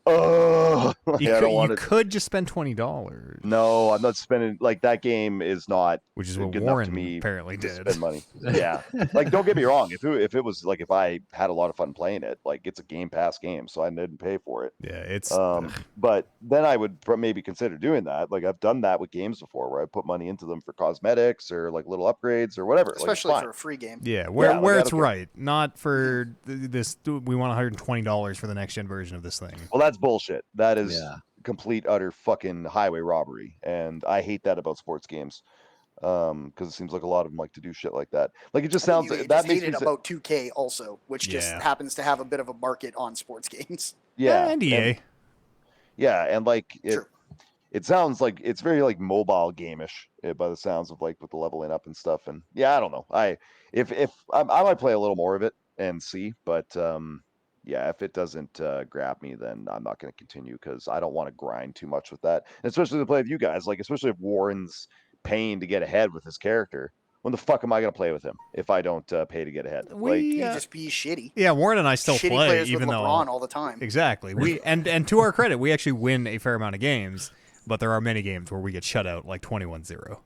"Oh, you could just spend $20. No, I'm not spending. Like, that game is not, which is what good Warren enough to me apparently to did. spend money. Yeah, like, don't get me wrong. If it was like, if I had a lot of fun playing it, like, it's a Game Pass game, so I didn't pay for it. Yeah, it's. But then I would maybe consider doing that. Like, I've done that with games before, where I put money into them for cosmetics or like little upgrades or whatever. Especially like, for a free game. Yeah, where it's okay. right, not for this. We want $120 for the next gen version of this thing. Well, that's bullshit. That is complete, utter fucking highway robbery, and I hate that about sports games. Because it seems like a lot of them like to do shit like that. Like, it just sounds that makes hate me it about 2K also, which just happens to have a bit of a market on sports games. Yeah, and EA. And like it sounds like it's very like mobile game-ish by the sounds of like with the leveling up and stuff. And yeah, I don't know. I might play a little more of it and see, but yeah, if it doesn't grab me, then I'm not going to continue because I don't want to grind too much with that. And especially to play with you guys, like especially if Warren's paying to get ahead with his character. when the fuck am I gonna play with him if I don't pay to get ahead? You just be shitty. Yeah, Warren and I still Shitty play, players even with though LeBron all the time. Exactly. We and to our credit, we actually win a fair amount of games, but there are many games where we get shut out like 21-0.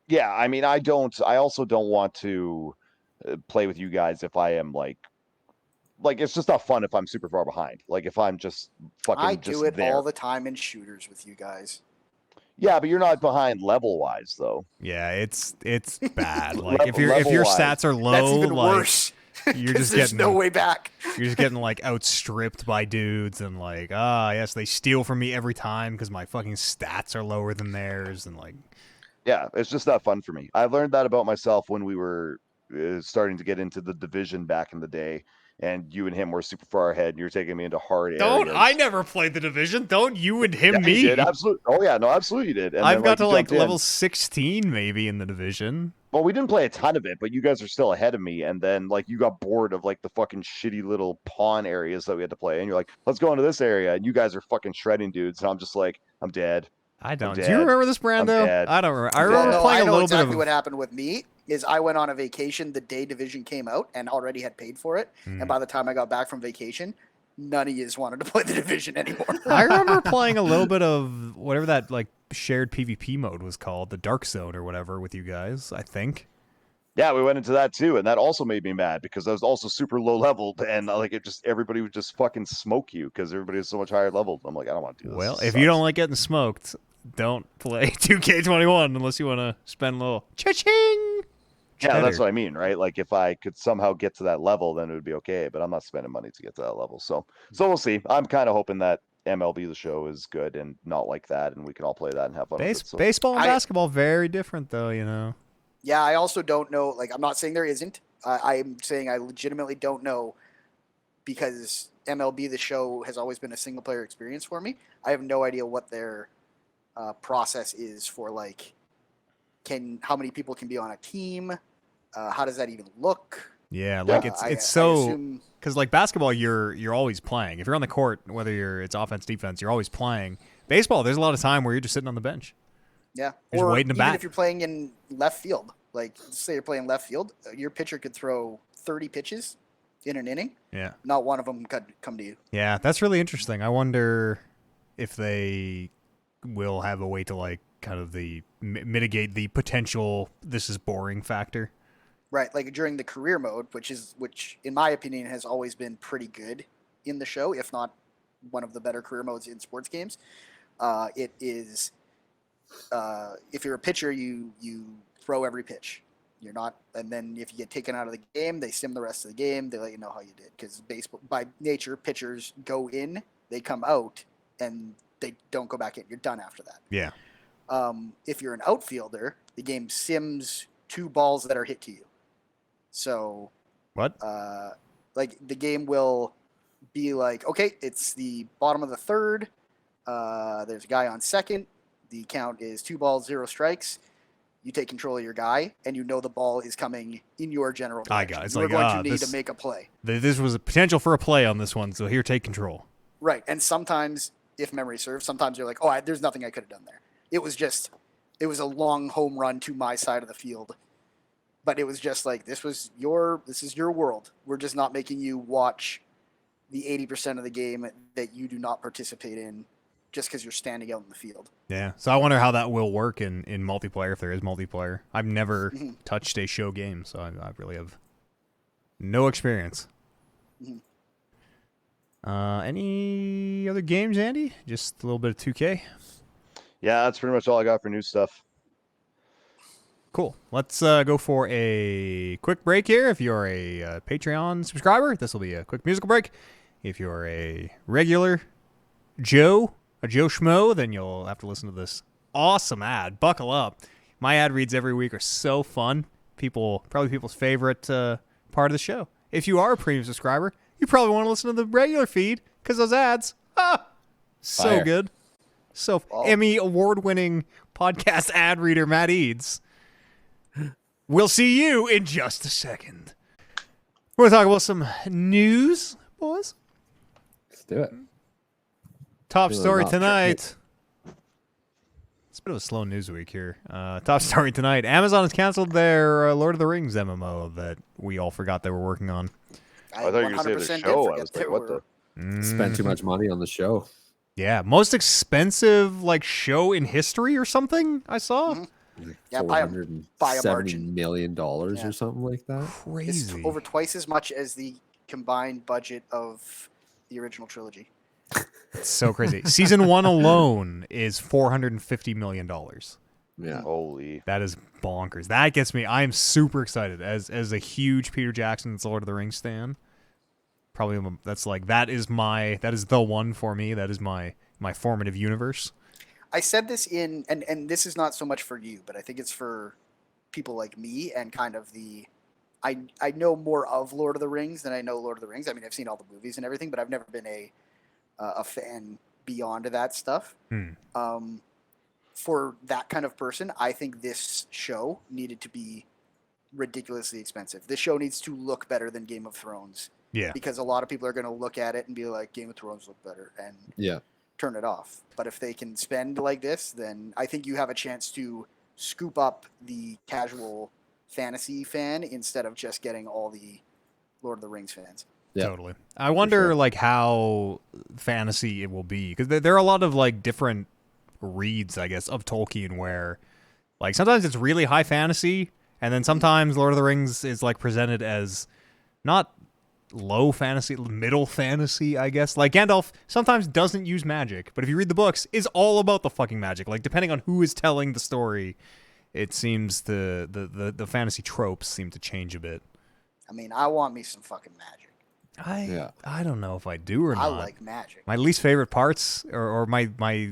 Yeah, I mean, I also don't want to play with you guys if I am like it's just not fun if I'm super far behind. Like if I'm just fucking I just do it there. all the time in shooters with you guys. Yeah, but you're not behind level wise though. Yeah, it's bad. Like if your stats are low, that's even like, worse. You're just there's getting no way back. You're just getting like outstripped by dudes, and like, yes, they steal from me every time because my fucking stats are lower than theirs, and like, yeah, it's just not fun for me. I learned that about myself when we were starting to get into the division back in the day, and you and him were super far ahead, and you were taking me into hard areas. I never played the division. Don't you and him me? You did, absolutely. Oh yeah, no, absolutely you did. And I've then, got to like in. level 16 maybe in the division. Well, we didn't play a ton of it, but you guys are still ahead of me. And then like you got bored of like the fucking shitty little pawn areas that we had to play, and you're like, let's go into this area, and you guys are fucking shredding dudes, and I'm just like, I'm dead. I don't. Do you remember this, Brando? I don't remember. I remember I playing a know little exactly bit of what happened with me. Is I went on a vacation the day Division came out and already had paid for it, and by the time I got back from vacation, none of yous wanted to play the Division anymore. I remember playing a little bit of whatever that like shared PvP mode was called, the Dark Zone or whatever, with you guys. I think. Yeah, we went into that too, and that also made me mad because I was also super low leveled, and like everybody would just fucking smoke you because everybody was so much higher leveled. I'm like, I don't want to do this. Well, if you don't like getting smoked, don't play 2K21 unless you want to spend a little cha-ching. Yeah, that's what I mean, right? Like if I could somehow get to that level, then it would be okay. But I'm not spending money to get to that level, so we'll see. I'm kind of hoping that MLB the Show is good and not like that, and we can all play that and have fun. With it, so. Baseball and basketball very different, though. You know. Yeah, I also don't know. Like, I'm not saying there isn't. I'm saying I legitimately don't know because MLB the Show has always been a single player experience for me. I have no idea what their process is for like how many people can be on a team. How does that even look? Yeah, like it's so because like basketball, you're always playing. If you're on the court, whether it's offense, defense, you're always playing. Baseball, there's a lot of time where you're just sitting on the bench. Yeah, or waiting to even bat. If you're playing in left field, like say you're playing left field, your pitcher could throw 30 pitches in an inning. Yeah, not one of them could come to you. Yeah, that's really interesting. I wonder if they will have a way to like kind of mitigate the potential this is boring factor. Right, like during the career mode, which in my opinion has always been pretty good in the show, if not one of the better career modes in sports games. It is if you're a pitcher, you throw every pitch. You're not, and then if you get taken out of the game, they sim the rest of the game. They let you know how you did because baseball, by nature, pitchers go in, they come out, and they don't go back in. You're done after that. Yeah. If you're an outfielder, the game sims 2 balls that are hit to you. So what? Like the game will be like, okay, it's the bottom of the third. There's a guy on second. The count is 2 balls, 0 strikes. You take control of your guy, and you know the ball is coming in your general direction. You're going to need to make a play. This was a potential for a play on this one, so here, take control. Right, and sometimes, if memory serves, sometimes you're like, oh, there's nothing I could have done there. It was a long home run to my side of the field. But it was just like, this is your world. We're just not making you watch the 80% of the game that you do not participate in just because you're standing out in the field. Yeah. So I wonder how that will work in multiplayer, if there is multiplayer. I've never touched a show game, so I really have no experience. Any other games, Andy? Just a little bit of 2K? Yeah, that's pretty much all I got for new stuff. Cool. Let's go for a quick break here. If you're a Patreon subscriber, this will be a quick musical break. If you're a regular Joe Schmo, then you'll have to listen to this awesome ad. Buckle up. My ad reads every week are so fun. Probably people's favorite part of the show. If you are a premium subscriber, you probably want to listen to the regular feed because those ads, so good. So Emmy award-winning podcast ad reader Matt Eads. We'll see you in just a second. We're going to talk about some news, boys. Let's do it. Top story tonight. It's a bit of a slow news week here. Top story tonight. Amazon has canceled their Lord of the Rings MMO that we all forgot they were working on. I thought you were going to say the 100% did show. I forget was there like, what were- the? Spent too much money on the show. Yeah, most expensive show in history or something I saw. Mhm. Like Yeah, by a $470 margin. million Yeah. or something like that. It's Crazy. over twice as much as the combined budget of the original trilogy. It's so crazy. Season 1 alone is $450 million. Yeah. Holy. That is bonkers. That gets me. I am super excited as a huge Peter Jackson Lord of the Rings stan. Probably that is the one for me. That is my formative universe. I said this and this is not so much for you, but I think it's for people like me and kind of I know more of Lord of the Rings than I know Lord of the Rings. I mean, I've seen all the movies and everything, but I've never been a fan beyond that stuff. For that kind of person, I think this show needed to be ridiculously expensive. This show needs to look better than Game of Thrones. Yeah. Because a lot of people are going to look at it and be like, Game of Thrones look better, and Yeah. turn it off. But if they can spend like this, then I think you have a chance to scoop up the casual fantasy fan instead of just getting all the Lord of the Rings fans. Yeah. Totally. I wonder sure. how fantasy it will be, because there are a lot of different reads, I guess, of Tolkien where sometimes it's really high fantasy, and then sometimes Lord of the Rings is presented as not low fantasy, middle fantasy, I guess. Gandalf sometimes doesn't use magic, but if you read the books, is all about the fucking magic. Depending on who is telling the story, it seems the fantasy tropes seem to change a bit. I mean, I want me some fucking magic. I don't know if I do or I not. like magic. My least favorite parts, or my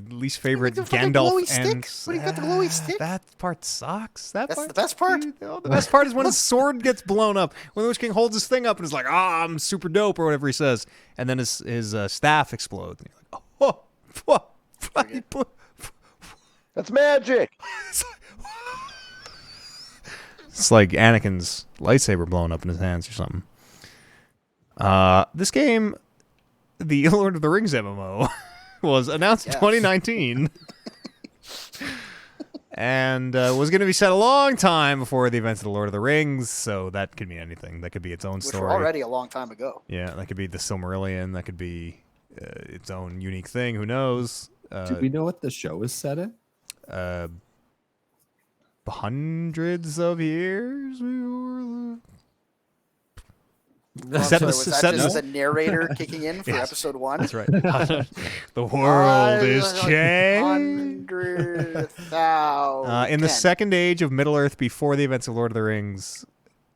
least favorite the fucking Gandalf glowy stick? ends. What do you got, the glowy stick? That part sucks. That's the best part? The best part is when his sword gets blown up. When the Witch King holds his thing up and is like, I'm super dope, or whatever he says. And then his staff explodes. And you're like, oh. That's magic. It's like Anakin's lightsaber blowing up in his hands or something. This game, the Lord of the Rings MMO, was announced in 2019 and was going to be set a long time before the events of the Lord of the Rings, so that could mean anything. That could be its own Which story. were already a long time ago. Yeah, that could be the Silmarillion. That could be its own unique thing. Who knows? Do we know what the show is set in? Hundreds of years. Was Set- that set- just the narrator kicking in for Yes. episode 1? That's right. The world is changed. 100,000. In the second age of Middle Earth, before the events of Lord of the Rings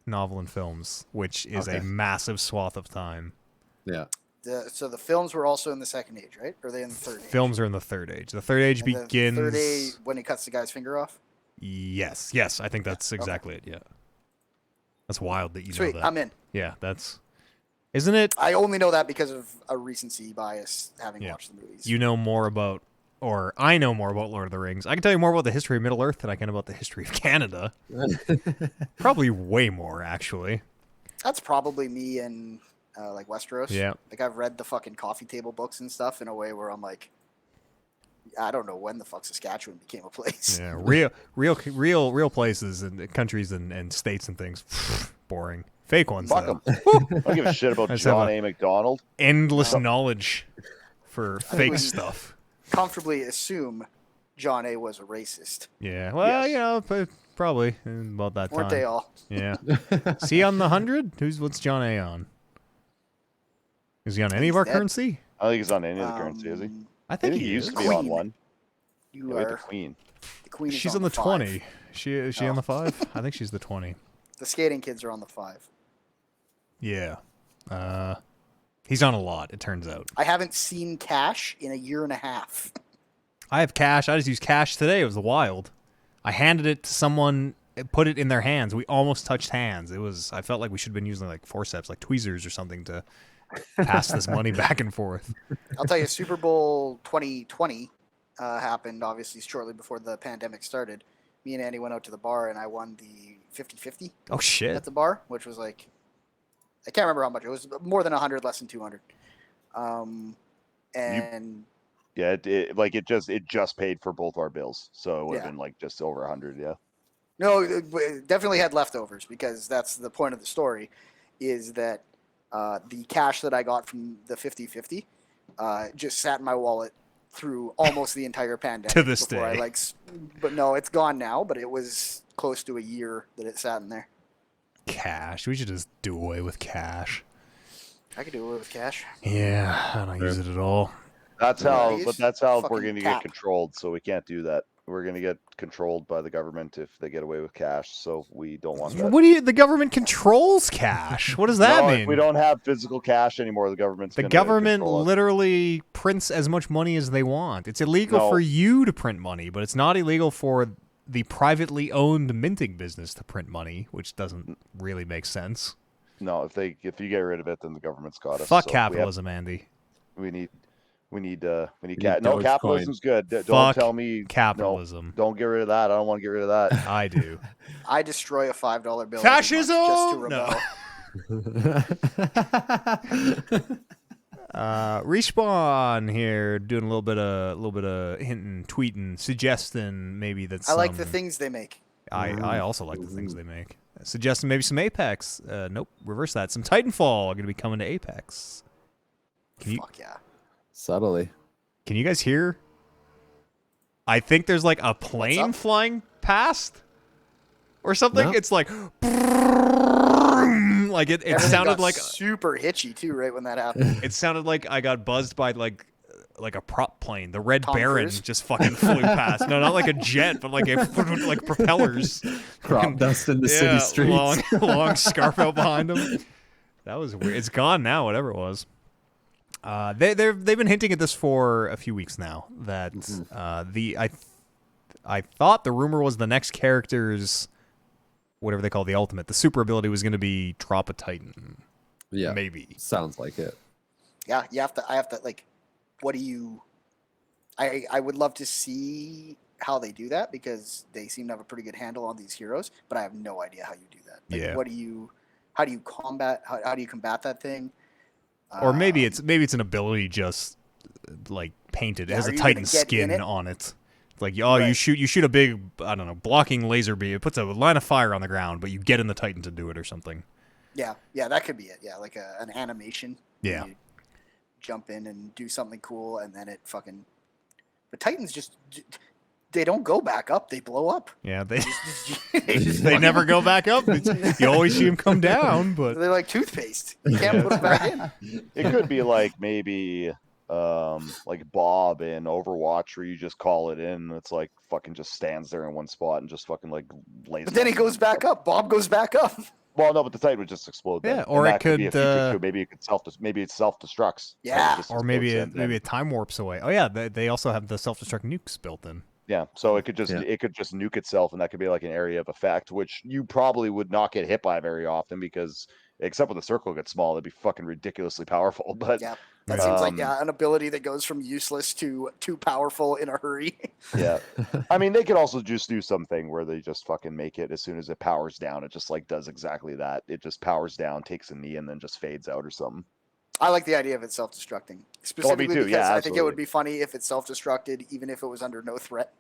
novel and films, which is a Okay. massive swath of time. Yeah. So the films were also in the second age, right? Or are they in the third age? Films are in the third age. The third age And the begins. third age when he cuts the guy's finger off. Yes, I think that's exactly it. Yeah, that's wild that you Sweet, know that. I'm in. Yeah, isn't it? I only know that because of a recency bias, having watched the movies. You know more about, or I know more about Lord of the Rings. I can tell you more about the history of Middle Earth than I can about the history of Canada. Probably way more, actually. That's probably me and Westeros. Yeah. I've read the fucking coffee table books and stuff in a way where I'm like, I don't know when the fuck Saskatchewan became a place. Yeah, real places and countries and states and things. Boring. Fake ones. Fuck Though. 'em. I don't give a shit about Let's have John a- A. McDonald. Endless knowledge for think we fake can stuff. Comfortably assume John A. was a racist. Yeah. Well, Yes. probably about that time. Weren't they all? Yeah. Is he on the 100? What's John A on? Is he on any of our dead. currency? I don't think he's on any of the currency, is he? I I think think he used is. to be on Queen. one. You Yeah, we had the are. Queen. The queen is She's on on the 5. 20. Is she on Oh. the 5? I think she's the 20. The skating kids are on the 5. Yeah. He's on a lot, it turns out. I haven't seen Cash in a year and a half. I have cash. I just used cash today. It was wild. I handed it to someone, put it in their hands. We almost touched hands. I felt like we should have been using forceps, tweezers or something to pass this money back and forth. I'll tell you, Super Bowl 2020 happened, obviously, shortly before the pandemic started. Me and Andy went out to the bar, and I won the 50-50 Oh, shit. at the bar, which was I can't remember how much. It was more than 100, less than 200. And Yeah, it just paid for both our bills, so it would have Yeah. been like just over 100. Yeah. No, it definitely had leftovers because that's the point of the story, is that the cash that I got from the 50/50 just sat in my wallet through almost the entire pandemic. To this before day. But no, it's gone now. But it was close to a year that it sat in there. Cash. We should just do away with cash. I could do it with cash. Yeah, I don't use it at all. That's Yeah, how, use but that's how we're fucking going to tap. get controlled. So we can't do that. We're going to get controlled by the government if they get away with cash. So we don't want that. What do you? The government controls cash. What does that No, mean? if we don't have physical cash anymore, the government's The gonna government control us. literally prints as much money as they want. It's illegal No. for you to print money, but it's not illegal for the privately owned minting business to print money, which doesn't really make sense. No, if you get rid of it, then the government's got us. Fuck So capitalism, Andy. We need need No, capitalism's good. Don't Fuck tell me capitalism. No, don't get rid of that. I don't want to get rid of that. I do. I destroy a $5 bill. Fascism! Every month just to rebel. Respawn here, doing a little bit of hinting, tweeting, suggesting maybe that I like the things they make. I also like the things they make. Suggesting maybe some Apex. Nope, reverse that. Some Titanfall are going to be coming to Apex. Fuck yeah. Subtly. Can you guys hear? I think there's like a plane up? flying past or something. No. It's like it Everything sounded got like super hitchy too, right when that happened. it sounded like I got buzzed by like a prop plane. The Red Tom Baron Cruise? just fucking flew past. No, not like a jet, but like like propellers. Crop dust in the city streets. long scarf out behind him. That was weird. It's gone now, whatever it was. They've been hinting at this for a few weeks now. That I thought the rumor was the next character's whatever they call the ultimate, the super ability was going to be drop a Titan. Yeah. Maybe. Sounds like it. Yeah, I have to like, what do you? I would love to see how they do that because they seem to have a pretty good handle on these heroes, but I have no idea how you do that. Like, Yeah. How do you combat? How do you combat that thing? Or maybe it's an ability just like painted. It has are a you Titan gonna get in skin it? on it. Like, oh, you Right. shoot a big, I don't know, blocking laser beam. It puts a line of fire on the ground, but you get in the Titan to do it or something. Yeah, that could be it. Yeah, like an animation. where Yeah. you jump in and do something cool, and then it fucking. The Titans they don't go back up; they blow up. Yeah, they They just they never go back up. You always see them come down, but They're like toothpaste. You can't put them back in. It could be like maybe like Bob in Overwatch where you just call it in and it's like fucking just stands there in one spot and just fucking like lays. But then he goes back up. Bob goes back up. Well, no, but the Titan would just explode. Then. Yeah, And or that it could, be a feature too. Maybe it self destructs. Yeah. or maybe it time warps away. Oh yeah, they also have the self-destruct nukes built in. Yeah, so it could just Yeah. nuke itself, and that could be like an area of effect, which you probably would not get hit by very often because, except when the circle gets small, it'd be fucking ridiculously powerful. But Yeah, that seems like Um, an ability that goes from useless to too powerful in a hurry. yeah, I mean, they could also just do something where they just fucking make it as soon as it powers down, it just like does exactly that. It just powers down, takes a knee, and then just fades out or something. I like the idea of it self-destructing, specifically too. because Yeah, I think it would absolutely. be funny if it self-destructed, even if it was under no threat.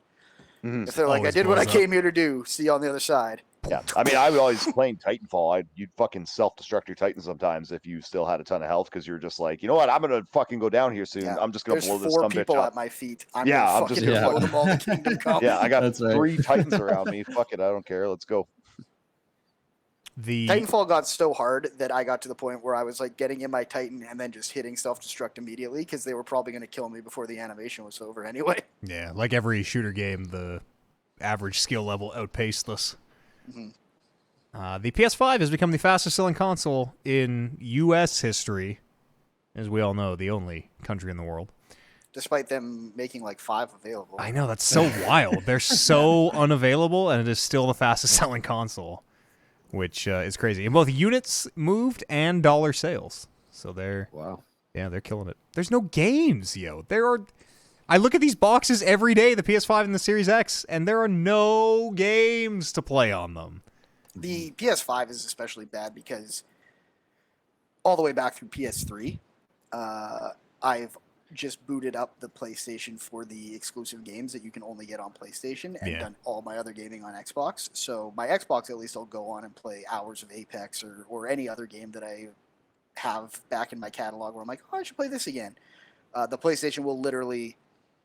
Mhm. If they're like, "I Always did what I blows up. came here to do. See you on the other side." Yeah, I mean, I would always playing Titanfall. You'd fucking self-destruct your Titan sometimes if you still had a ton of health because you're just like, you know what, I'm gonna fucking go down here soon. Yeah. I'm just gonna There's blow this 4 dumb bitch people up. at my feet. I'm Yeah, gonna I'm just fucking gonna- blow them all to kingdom come. Yeah, I got That's right. 3 Titans around me. Fuck it, I don't care. Let's go. The Titanfall got so hard that I got to the point where I was like getting in my Titan and then just hitting self-destruct immediately because they were probably going to kill me before the animation was over anyway. yeah, like every shooter game, the average skill level outpaced this. Mhm. The PS5 has become the fastest-selling console in U.S. history, as we all know, the only country in the world. Despite them making like 5 available. I know, that's so wild. They're so unavailable, and it is still the fastest-selling console, which is crazy. In both units moved and dollar sales. So they're killing it. There's no games, yo. I look at these boxes every day, the PS5 and the Series X, and there are no games to play on them. The PS5 is especially bad because all the way back through PS3, I've just booted up the PlayStation for the exclusive games that you can only get on PlayStation and done all my other gaming on Xbox. So my Xbox, at least I'll go on and play hours of Apex or any other game that I have back in my catalog where I'm like, oh, I should play this again. The PlayStation will literally,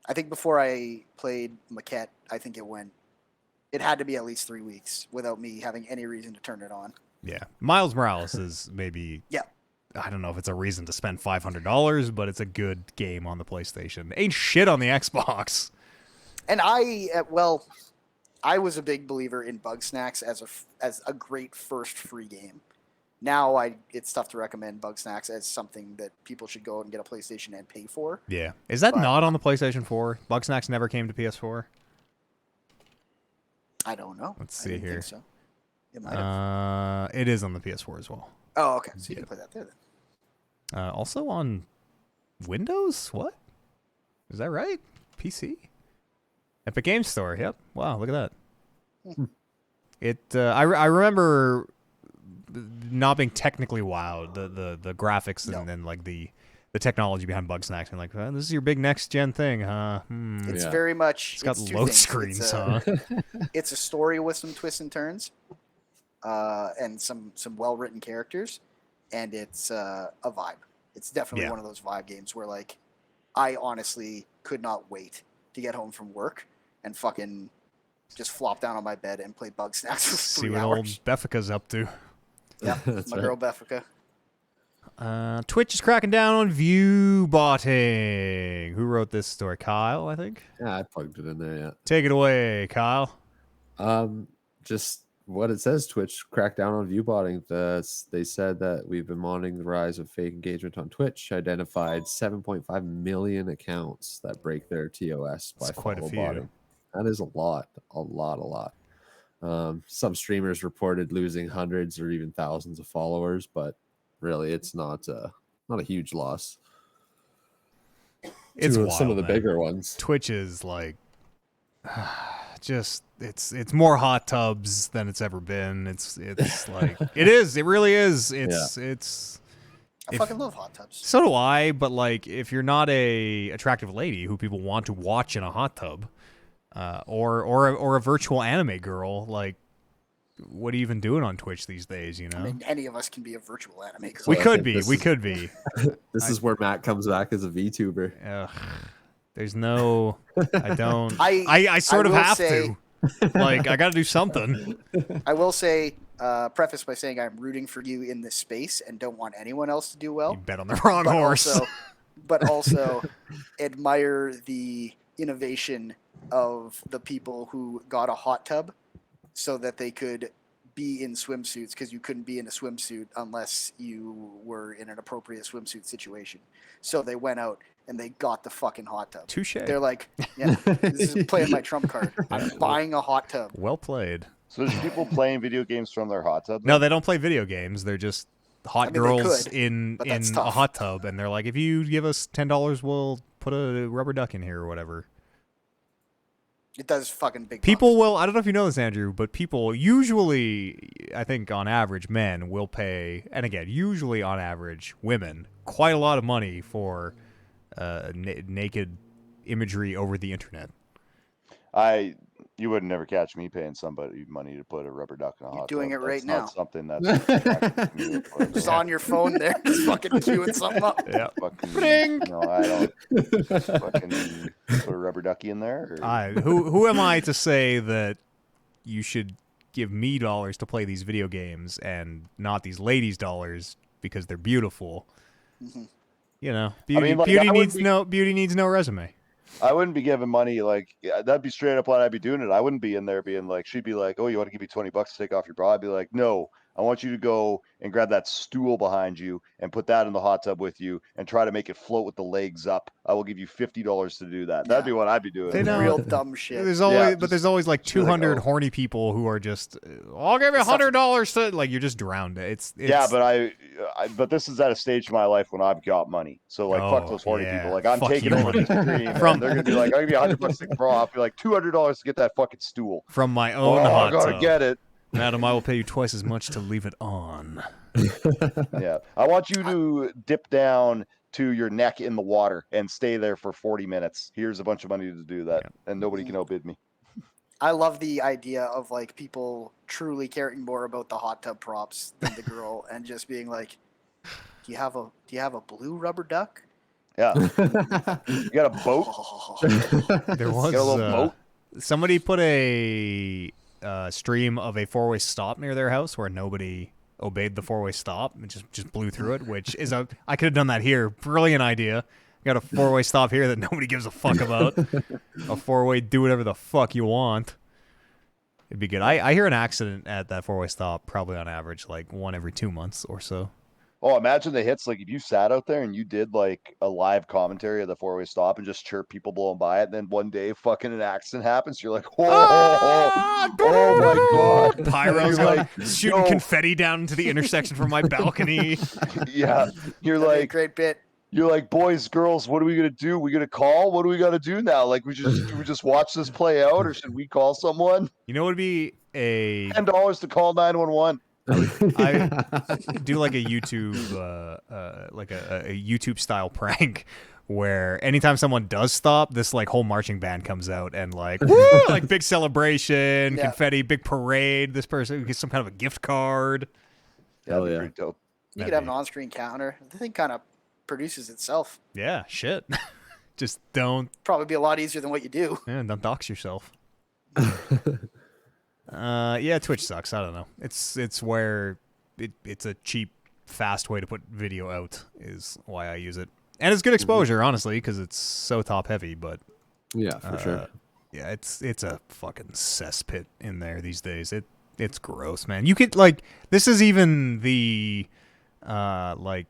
I think before I played Maquette, I think it had to be at least 3 weeks without me having any reason to turn it on. Yeah. Miles Morales is maybe... Yeah. I don't know if it's a reason to spend $500, but it's a good game on the PlayStation. Ain't shit on the Xbox. And I was a big believer in Bugsnax as a great first free game. Now it's tough to recommend Bugsnax as something that people should go out and get a PlayStation and pay for. Yeah. Is that not on the PlayStation 4? Bugsnax never came to PS4? I don't know. Let's see I didn't here. think so. It might have. It is on the PS4 as well. Oh, okay. So you can play that there then. Also on Windows? What? Is that right? PC? Epic Games Store. Yep. Wow, look at that. I remember not being technically wowed, the graphics and then like the technology behind Bugsnax, and like, this is your big next gen thing, huh? It's very much. It's got two load things. screens, huh? It's a story with some twists and turns, and some well written characters, and it's a vibe. It's definitely one of those vibe games where like, I honestly could not wait to get home from work and fucking just flop down on my bed and play Bugsnax for 3 See what hours. old Beffica's up to. Yeah, my girl Beffica. Twitch is cracking down on Viewbotting. Who wrote this story? Kyle, I think. Yeah, I plugged it in there. Yeah. Take it away, Kyle. Just what it says. Twitch cracked down on Viewbotting. They said that we've been monitoring the rise of fake engagement on Twitch. Identified 7.5 million accounts that break their TOS by That's quite a few. botting. That is a lot. Some streamers reported losing hundreds or even thousands of followers, but really, it's not a huge loss. It's wild, some of the man. bigger ones. Twitch is like, just it's more hot tubs than it's ever been. It's like it is. It really is. It's. I fucking love hot tubs. So do I. But like, if you're not a attractive lady who people want to watch in a hot tub, or a virtual anime girl, like, what are you even doing on Twitch these days, you know? I mean, any of us can be a virtual anime girl. We could be. This is where Matt comes back as a VTuber. There's no... I don't... I sort of have to. Like, I got to do something. I will say, preface by saying I'm rooting for you in this space and don't want anyone else to do well. You bet on the wrong horse. But also admire the innovation of the people who got a hot tub so that they could be in swimsuits, because you couldn't be in a swimsuit unless you were in an appropriate swimsuit situation. So they went out and they got the fucking hot tub. Touche. They're like, yeah, this is playing my trump card. I'm buying a hot tub. Well played. So there's people playing video games from their hot tub? No, they don't play video games. They're just hot girls in a tough. hot tub, and they're like, if you give us $10, we'll put a rubber duck in here or whatever. It does fucking big People bucks. will, I don't know if you know this, Andrew, but people usually, I think on average, men will pay, and again, usually on average, women, quite a lot of money for naked imagery over the internet. You would never catch me paying somebody money to put a rubber duck in a hot tub. You're doing it right now. That's not something that's Just on your phone there, just fucking queuing something up. Yeah. Fucking, I don't fucking put a rubber ducky in there. Who am I to say that you should give me dollars to play these video games and not these ladies dollars because they're beautiful? Mm-hmm. You know, beauty needs no resume. I wouldn't be giving money, like, that'd be straight up what I'd be doing it. I wouldn't be in there being like, she'd be like, oh, you want to give me $20 to take off your bra? I'd be like, no, I want you to go and grab that stool behind you and put that in the hot tub with you and try to make it float with the legs up. I will give you $50 to do that. That'd be what I'd be doing. Real dumb shit. There's always like 200 horny people who are just, I'll give you $100 to, like, you're just drowned. It's yeah, but but this is at a stage in my life when I've got money. So like, fuck those horny people. Like, I'm taking it with the stream. They're gonna be like, I'll give you $100 to take a bra. I'll be like $200 to get that fucking stool from my own hot I gotta tub. Get it. Madam, I will pay you twice as much to leave it on. Yeah. I want you to dip down to your neck in the water and stay there for 40 minutes. Here's a bunch of money to do that, and nobody can outbid me. I love the idea of like people truly caring more about the hot tub props than the girl, and just being like, "Do you have a blue rubber duck?" Yeah, you got a boat. There You was got a little boat. somebody put a stream of a four-way stop near their house where nobody obeyed the four-way stop and just blew through it, which is I could have done that here. Brilliant idea. Got a four-way stop here that nobody gives a fuck about. A four-way, do whatever the fuck you want. It'd be good. I hear an accident at that four-way stop probably on average like one every 2 months or so. Oh, imagine the hits. Like if you sat out there and you did like a live commentary of the four-way stop and just chirp people blowing by it, and then one day fucking an accident happens, you're like, oh my god, Pyro's You're going like, shooting yo. confetti down into the intersection from my balcony. Yeah, you're That'd be a like, great bit. you're like, boys, girls, what are we gonna do? We gonna call? What do we gotta do now? Like do we just watch this play out, or should we call someone? You know what would be a $10 to call 911. I do like a YouTube like a YouTube style prank where anytime someone does stop, this like whole marching band comes out and like woo, like big celebration, Yeah. confetti, big parade. This person gets some kind of a gift card. Hell That'd be yeah. pretty dope. You That'd could have be- an on-screen counter. The thing kind of produces itself. Yeah, shit. Just don't Probably be a lot easier than what you do. don't dox yourself. Yeah, Twitch sucks. I don't know. It's where it's a cheap, fast way to put video out is why I use it, and it's good exposure, honestly, because it's so top heavy. But Yeah, for sure. yeah, it's a fucking cesspit in there these days. It's gross, man. You could like this is even the like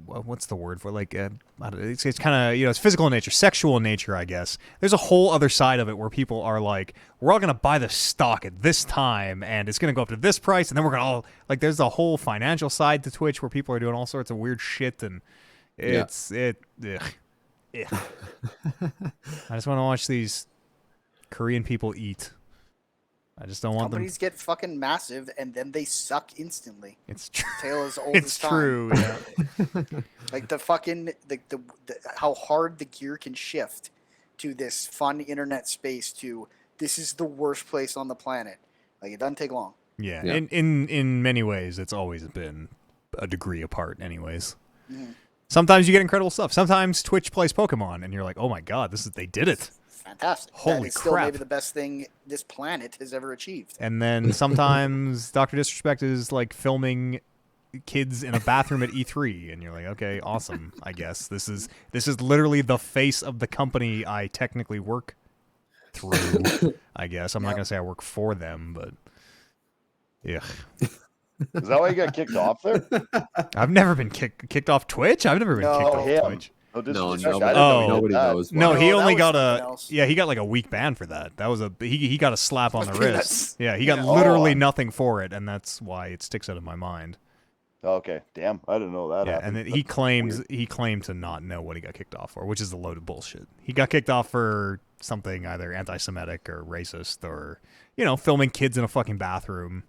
what's the word for like I don't know, it's kind of it's physical in nature, sexual in nature, I guess. There's a whole other side of it where people are like, we're all gonna buy the stock at this time and it's gonna go up to this price, and then we're gonna all like there's a whole financial side to Twitch where people are doing all sorts of weird shit, and it's ugh. I just want to watch these Korean people eat. I just don't want Companies get fucking massive and then they suck instantly. It's true. Tale as old It's as time. true. Yeah. Like the fucking the how hard the gear can shift to this fun internet space to this is the worst place on the planet. Like it doesn't take long. Yeah. Yeah. In many ways, it's always been a degree apart. Anyways. Mhm. Sometimes you get incredible stuff. Sometimes Twitch plays Pokemon, and you're like, "Oh my god, they did it!" Fantastic. Holy that is still crap. maybe the best thing this planet has ever achieved. And then sometimes Dr. Disrespect is like filming kids in a bathroom at E3, and you're like, "Okay, awesome. I guess this is literally the face of the company I technically work through. I guess I'm not Yep. gonna say I work for them, but yeah, Is that why you got kicked off there? I've never been kicked off Twitch. I've never been No, kicked off him. Twitch. No, No, disrespect. nobody, I didn't know Oh. he did nobody that. knows. No, why. he No, only that got was a something else. he got like a week ban for that. That was he got a slap on the Okay, wrist. that's- Yeah, he got yeah. literally Oh. nothing for it, and that's why it sticks out of my mind. Okay, damn, I didn't know that. Yeah, happened. and then That's he claimed to not know what he got kicked off for, which is a load of bullshit. He got kicked off for something either anti-Semitic or racist, or filming kids in a fucking bathroom.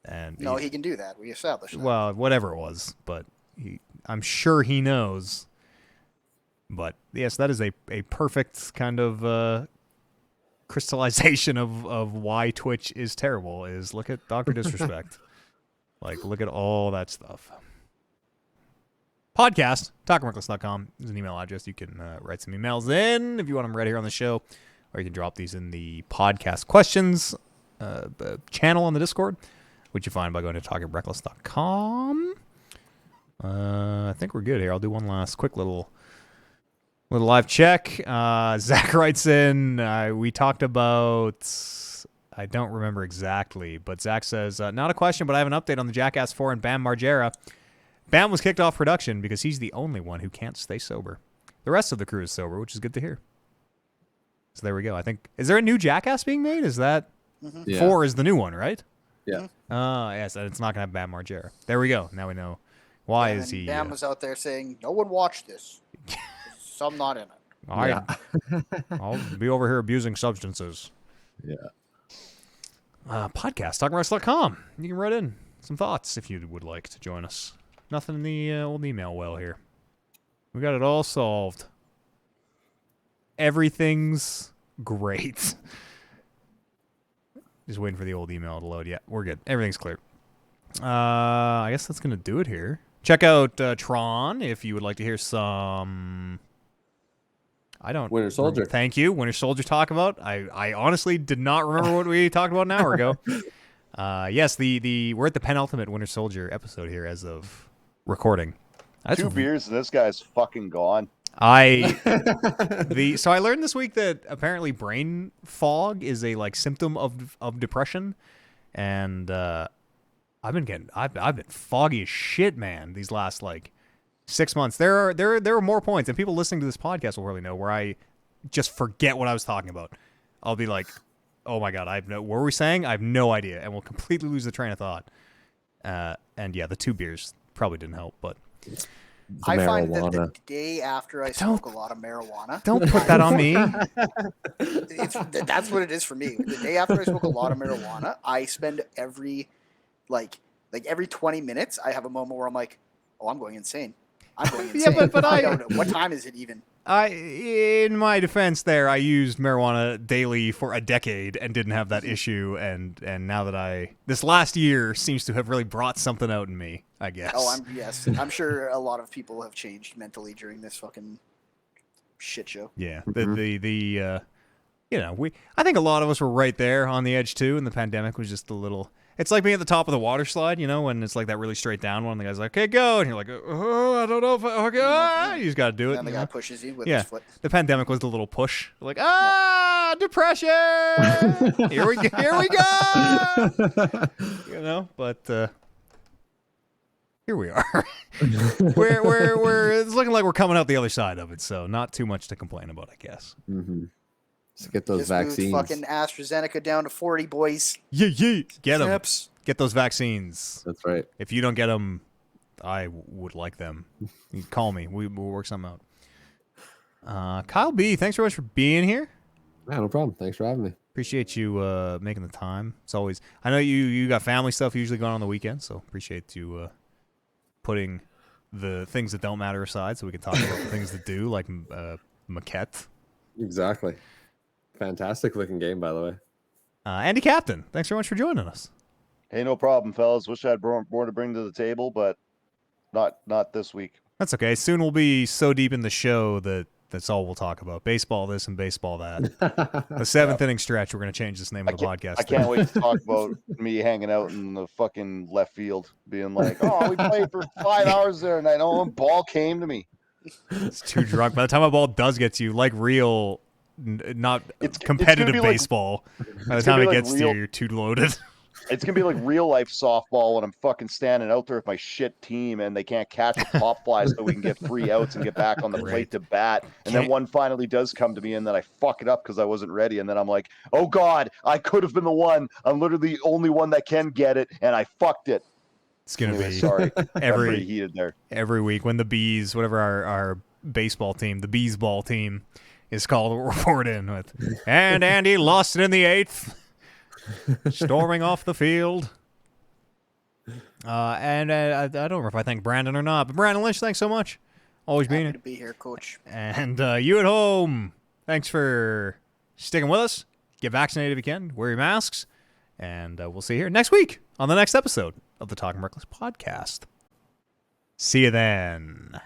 And No, he can do that. We established that. well, whatever it was, but I'm sure he knows. But yes, that is a perfect kind of crystallization of why Twitch is terrible. Is look at Dr. Disrespect. Like, look at all that stuff. Podcast, talkingreckless.com is an email address. You can write some emails in if you want them read here on the show, or you can drop these in the podcast questions channel on the Discord, which you find by going to talkingreckless.com. I think we're good here. I'll do one last quick little live check. Zach writes in, we talked about, I don't remember exactly, but Zach says, not a question, but I have an update on the Jackass 4 and Bam Margera. Bam was kicked off production because he's the only one who can't stay sober. The rest of the crew is sober, which is good to hear. So there we go. I think, is there a new Jackass being made? Is that Yeah. 4 is the new one, right? Yeah. Yes, and it's not going to have Bam Margera. There we go. Now we know. Why And is he? Bam was out there saying, "No one watched this. So I'm not in it." Yeah. I'll be over here abusing substances. Yeah. Podcast, talkingreckless.com. You can write in some thoughts if you would like to join us. Nothing in the old email well here. We got it all solved. Everything's great. Just waiting for the old email to load. Yeah, we're good. Everything's clear. I guess that's going to do it here. Check out Tron if you would like to hear some... Winter Soldier. Thank you. Winter Soldier talk about. I honestly did not remember what we talked about an hour ago. Yes, we're at the penultimate Winter Soldier episode here as of recording. That's 2 beers and this guy's fucking gone. So I learned this week that apparently brain fog is a symptom of depression, and I've been foggy as shit, man. These last 6 months. There are more points, and people listening to this podcast will really know where I just forget what I was talking about. I'll be like, oh my god, what were we saying? I have no idea, and we'll completely lose the train of thought. And yeah, the 2 beers probably didn't help, but. I find that the day after I smoke a lot of marijuana... Don't put that on me. That's what it is for me. The day after I smoke a lot of marijuana, I spend every 20 minutes, I have a moment where I'm like, oh, I'm going insane. I'm going insane. Yeah, but I don't know. What time is it even? In my defense there, I used marijuana daily for a decade and didn't have that issue, and now that this last year seems to have really brought something out in me, I guess. Oh, I'm sure a lot of people have changed mentally during this fucking shit show. Yeah. I think a lot of us were right there on the edge too, and the pandemic was just a little... It's like being at the top of the water slide, when it's that really straight down one. And the guy's like, okay, go. And you're like, oh, I don't know if you just got to do it. And the guy pushes you with his foot. The pandemic was the little push. Like, depression. Here we go. But here we are. It's looking like we're coming out the other side of it. So not too much to complain about, I guess. Mm-hmm. So get those Just vaccines. Moved fucking AstraZeneca down to 40, boys. Yeah. Get them. Snaps. Get those vaccines. That's right. If you don't get them, I would like them. You can call me. We'll work something out. Kyle B, thanks very much for being here. Yeah, no problem. Thanks for having me. Appreciate you making the time. It's always... I know you got family stuff usually going on the weekend, so appreciate you putting the things that don't matter aside so we can talk about the things that do, like Maquette. Exactly. Fantastic looking game, by the way. Andy Captain, thanks very much for joining us. Hey, no problem, fellas. Wish I had more to bring to the table, but not this week. That's okay. Soon we'll be so deep in the show that's all we'll talk about. Baseball this and baseball that. The 7th inning stretch, we're going to change this name of the podcast. I can't wait to talk about me hanging out in the fucking left field, being like, oh, we played for 5 hours there, and I know a ball came to me. It's too drunk. By the time a ball does get to you, like real... not competitive baseball. By the time it gets to you, you're too loaded. It's gonna be like real life softball when I'm fucking standing out there with my shit team and they can't catch the pop flies so we can get 3 outs and get back on the plate to bat. And then one finally does come to me and then I fuck it up because I wasn't ready. And then I'm like, oh God, I could have been the one. I'm literally the only one that can get it and I fucked it. It's gonna be sorry. Pretty heated there. Every week when the Bees, whatever our baseball team, the Bees ball team is called to report in with, and Andy lost it in the 8th. Storming off the field. And I don't know if I thank Brandon or not, but Brandon Lynch, thanks so much. Always being here. Happy to be here, Coach. And you at home, thanks for sticking with us. Get vaccinated if you can. Wear your masks. And we'll see you here next week on the next episode of the Talking Reckless podcast. See you then.